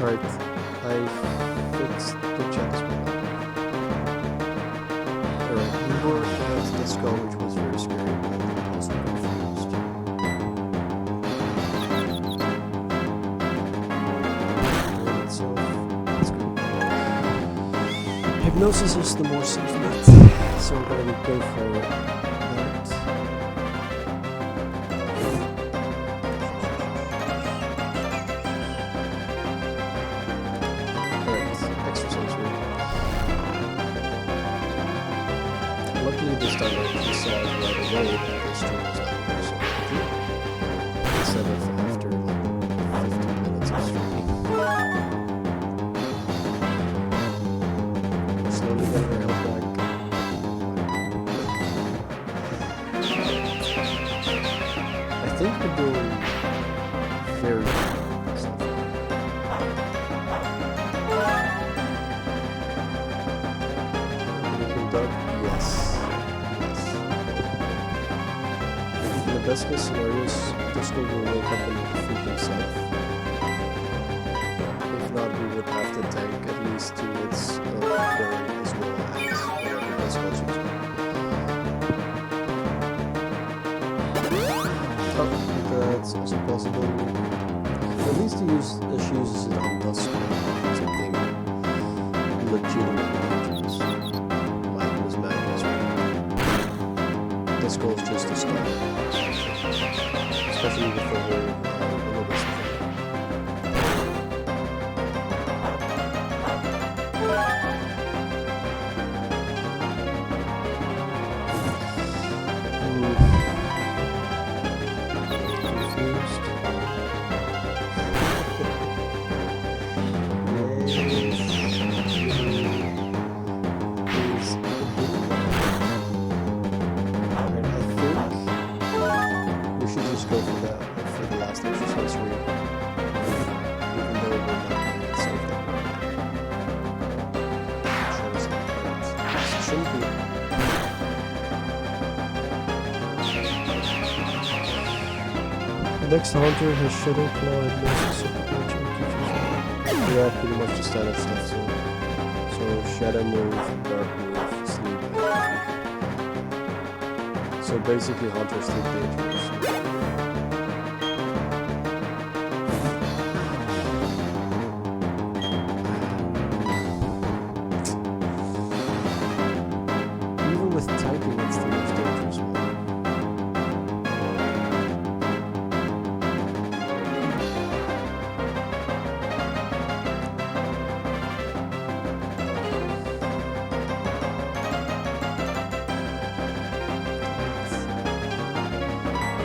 Alright, I fixed the chat as well. Alright, we were at the skull, which was very scary, but I was confused. Alright, so let's go. Hypnosis is the more safe bet, so I'm gonna go for that. Luckily this time I saw it right away. delayed and the stream was not over so quickly, instead of after like 15 minutes of streaming. Slowly getting our health back. I think we're doing very well so far. Anything done? Yes. In the best case scenarios, Disco will wake up and feed himself. If not, we would have to tank at least 2 minutes of burn as well as whatever Disco chooses. Oh, that's also possible. At least she uses it on Dusk something legitimate dangerous. Like was Magnus. Disco is just a start. Especially with the whole Olympus thing. Confused. Go for that for the last exercise read, even though we're not going to save that one. Shows that it shouldn't be. The next hunter has Shadow Claw and Massive Super Punch and Keeps. Yeah, pretty much the standard stuff. So Shadow move, Dark move, Sleep. So basically, Hunter Sleep Dangerous. With typing, it's the most dangerous one.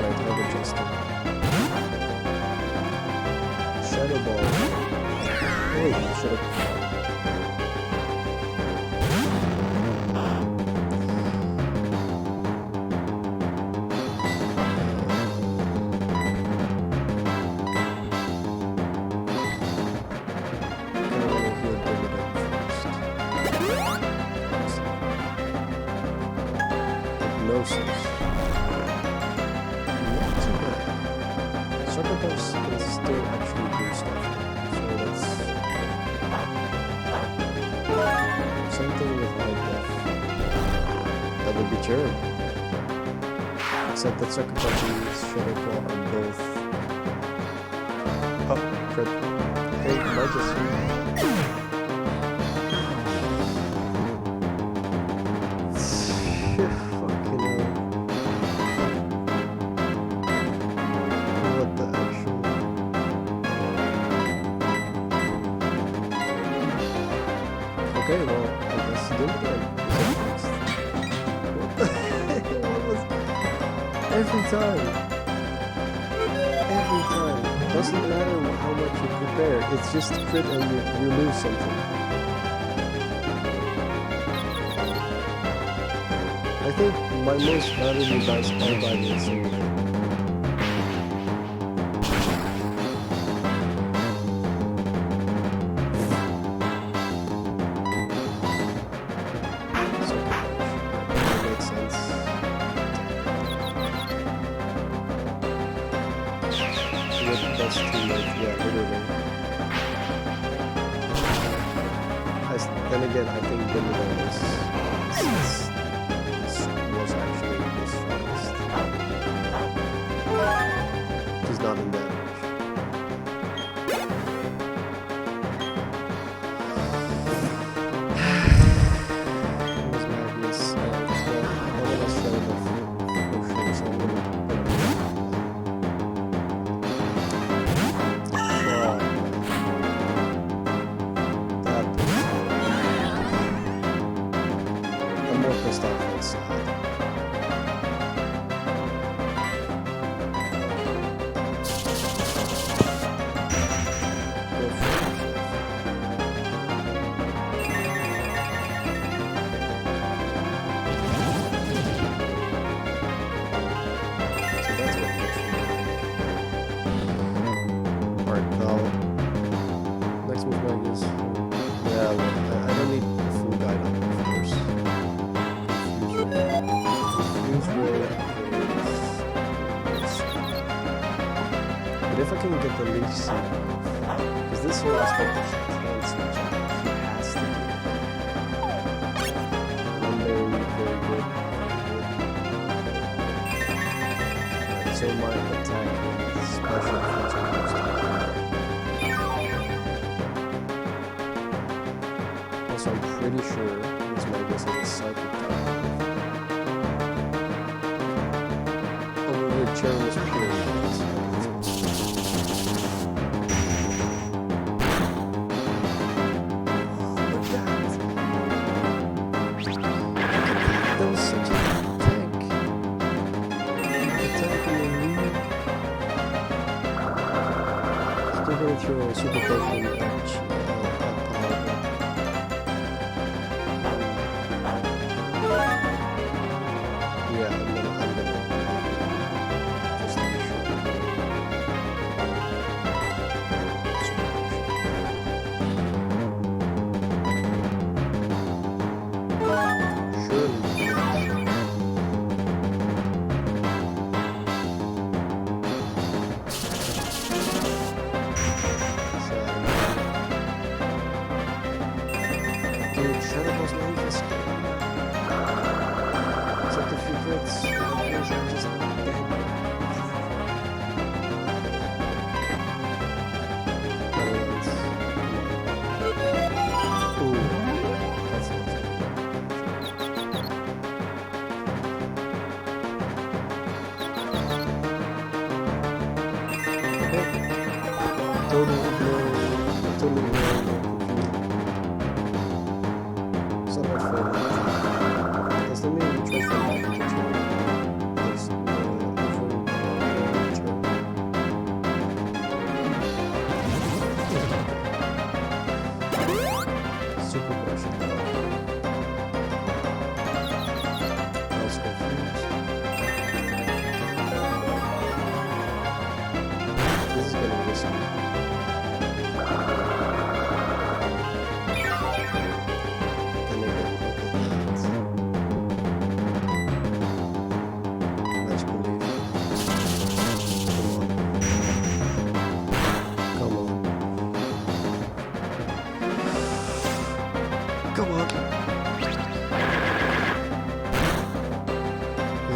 Right, I've adjusted. Shadow Ball. Wait, Shadow Ball. Hypnosis. Not too bad. Sucker Punch can still actually do stuff. So that's something with high def. That would be true. Except that Sucker Punch and Shadow Claw are both. Oh, crit. Hey, might just. Okay, well, I guess you did it again. What the heck? What was... Every time. Doesn't matter how much you prepare, it's just crit and you lose something. I think my most valuable dice are by the single. That's too late, yeah, literally. Then again, I think Dimmadome was actually his strongest. He's not in damage. Where's Magnus? Let's show the potions on him. can get the leech seed off, because this last one you can't switch off. He has to do it. I'm very good. So my attack is special defense almost. Also, I'm pretty sure this Magus is a psychic type. Although the chair was pure. That was such a tank. Still going through a super Pokemon patch. Yeah, I'm gonna just make sure.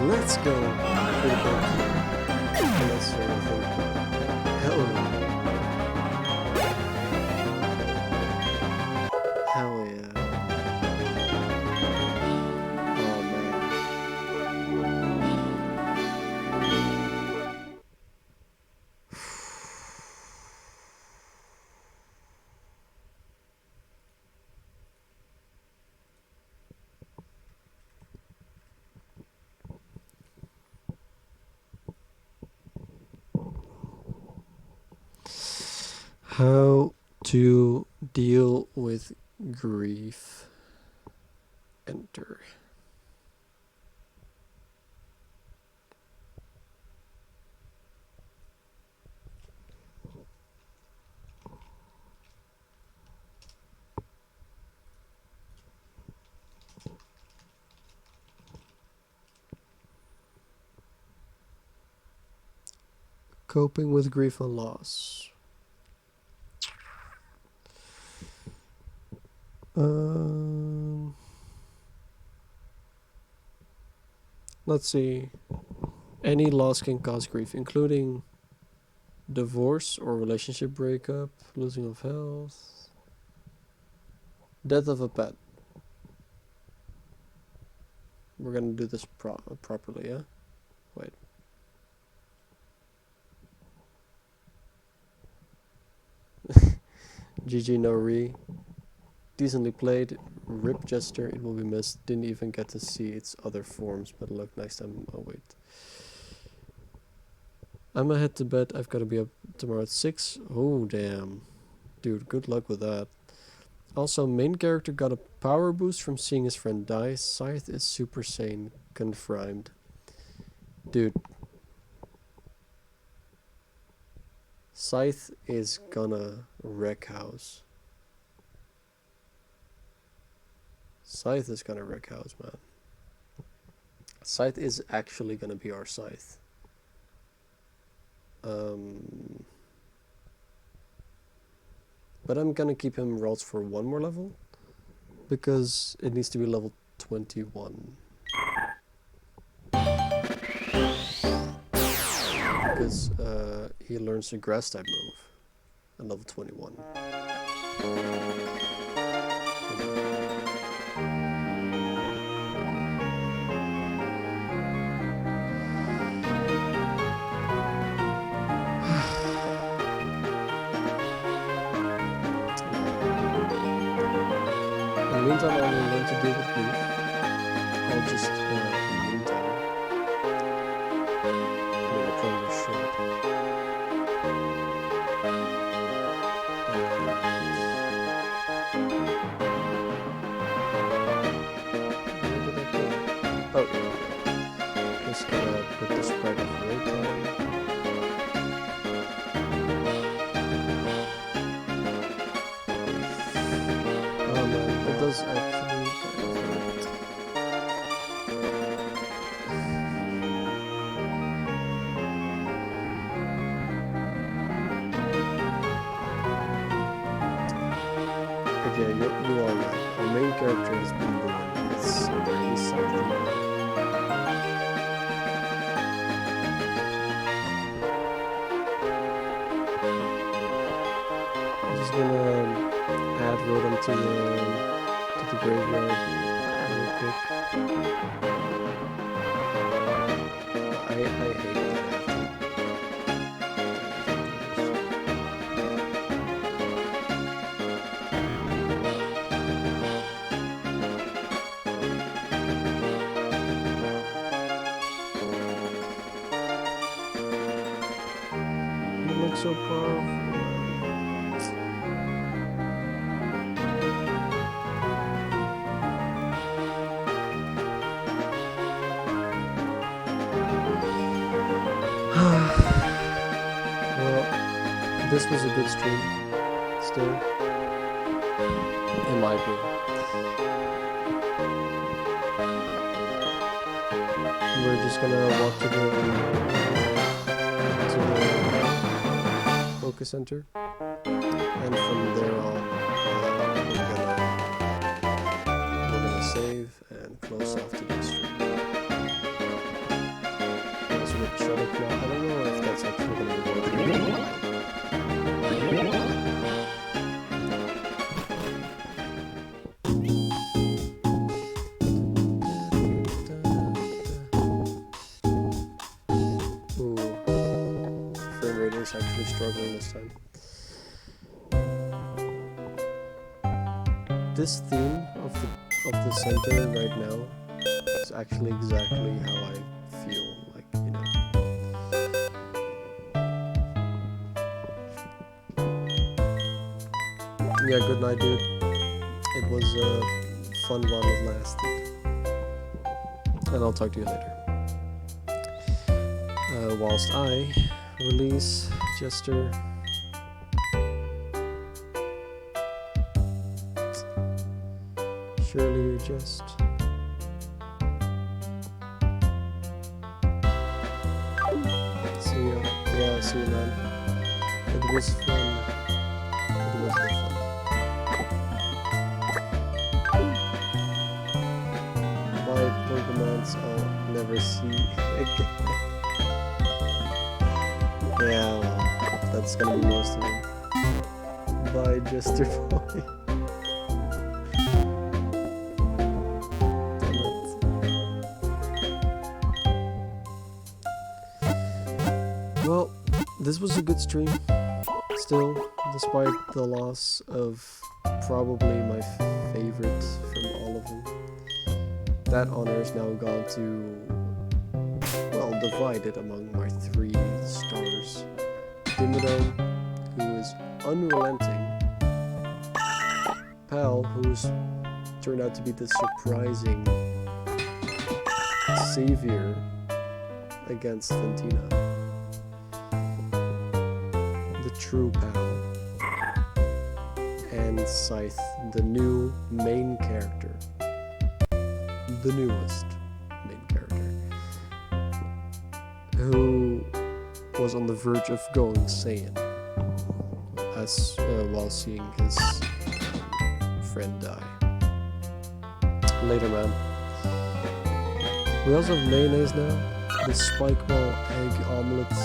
Let's go. Hell yeah. Hell yeah. Oh man. How to deal with grief. Enter. Coping with grief and loss. Let's see. Any loss can cause grief, including divorce or relationship breakup, losing of health, death of a pet. We're gonna do this properly, yeah? Wait. GG no re. Decently played. Rip Jester, it will be missed. Didn't even get to see its other forms, but look next time. Oh wait. I'ma head to bed. I've got to be up tomorrow at 6. Oh damn. Dude, good luck with that. Also, main character got a power boost from seeing his friend die. Scythe is Super Saiyan confirmed. Dude. Scythe is gonna wreck house. Scythe is gonna wreck house, man. Scythe is actually gonna be our Scythe. But I'm gonna keep him Ralts for one more level, because it needs to be level 21. Because he learns a grass type move at level 21. In the meantime, I will learn to deal with grief. I'll just, in the meantime, I probably should. Where did I go? Oh, here we go. Just gonna put the spread of weight on. Oh man, it does actually hurt. But yeah, you are right. Our main character has been born. It's already something. I'm just gonna add Rotom to the graveyard real quick. I hate that after. You look so powerful. Well, this was a good stream, still, in my opinion. We're just gonna walk to the focus center, and from there on, we're gonna save and close off today's stream. Also with Shadow Claw, I don't know if that's actually gonna be working. Actually struggling this time. This theme of the center right now is actually exactly how I feel, like, you know. Yeah, good night, dude. It was a fun while it lasted. And I'll talk to you later. Whilst I release Jester. Surely you're just. See ya. Yeah, see you, man. It was fun. It was really fun. My Pokemons I'll never see again. Yeah, well, that's gonna be most of them. Bye, Jester Boy. Damn it. Well, this was a good stream. Still, despite the loss of probably my favorite from all of them. That honor is now gone to, well, divided among my 3 stars. Dimmadome, who is unrelenting. Pal, who's turned out to be the surprising savior against Ventina. The true Pal. And Scythe, the new main character. The newest main character. Who was on the verge of going Saiyan. as while seeing his friend die. Later, man. We also have mayonnaise now. The spike ball, egg omelets,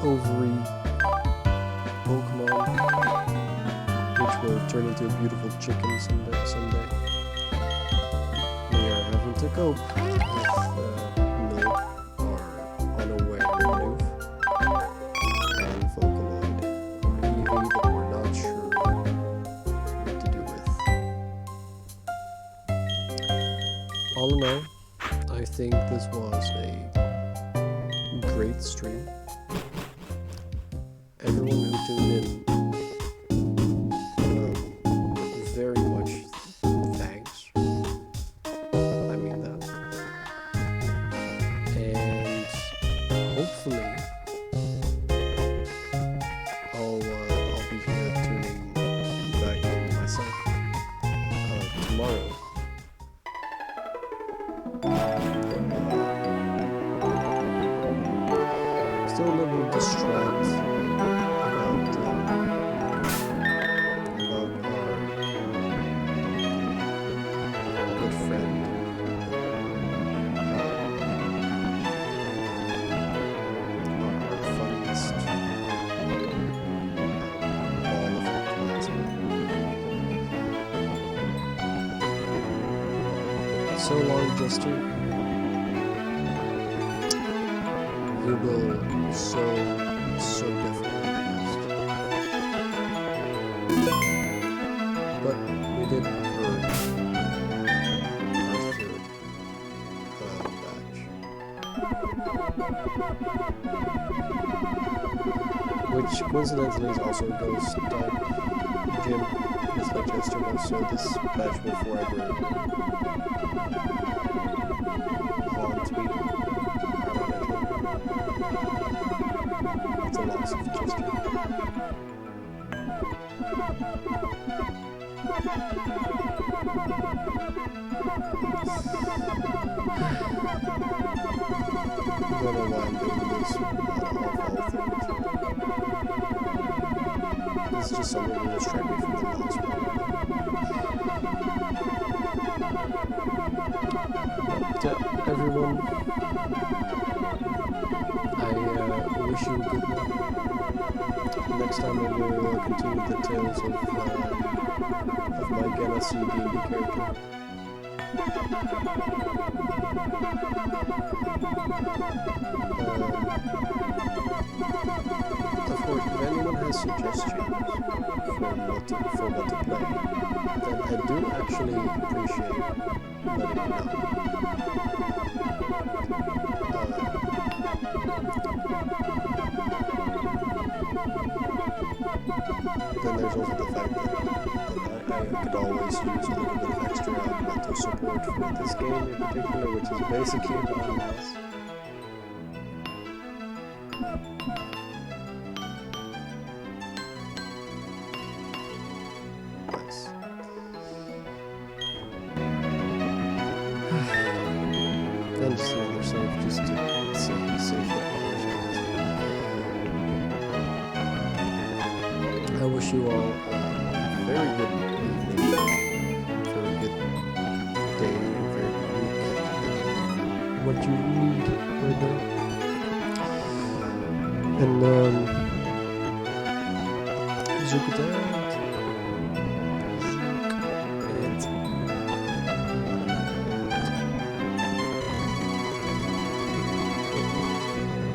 ovary, Pokémon, which will turn into a beautiful chicken someday. We are having to cope with milk, our unaware move, and Vocaloid, or Eevee that we're not sure what to do with. All in all, I think this was a great stream. Everyone who tuned in, very much thanks. I mean that. And hopefully, I'll be here tuning back in myself tomorrow. Still a little distracted about our good friend. Our funniest all of our classmates. So long, Jester. You will so definitely be missed. But we did earn our third badge. Which coincidentally is also a ghost type gym, just like Chester was, so this badge will forever haunt me. It's a loss of Chester. I don't know why I'm doing this of all things. This is just something to distract me from the last one. But everyone, I wish you a good one. Next time I will continue the tales of my Ganassi D&D character. Of course, if anyone has suggestions for what to play, then I do actually appreciate letting me know. Then there's also the fact that I could always use a little bit of extra mental support for this game in particular, which is basically nothing else. Nice. Then just another save, just to save the apologize. I wish you all a very good evening, very good day, very good week, what you need right now. And Zukuta.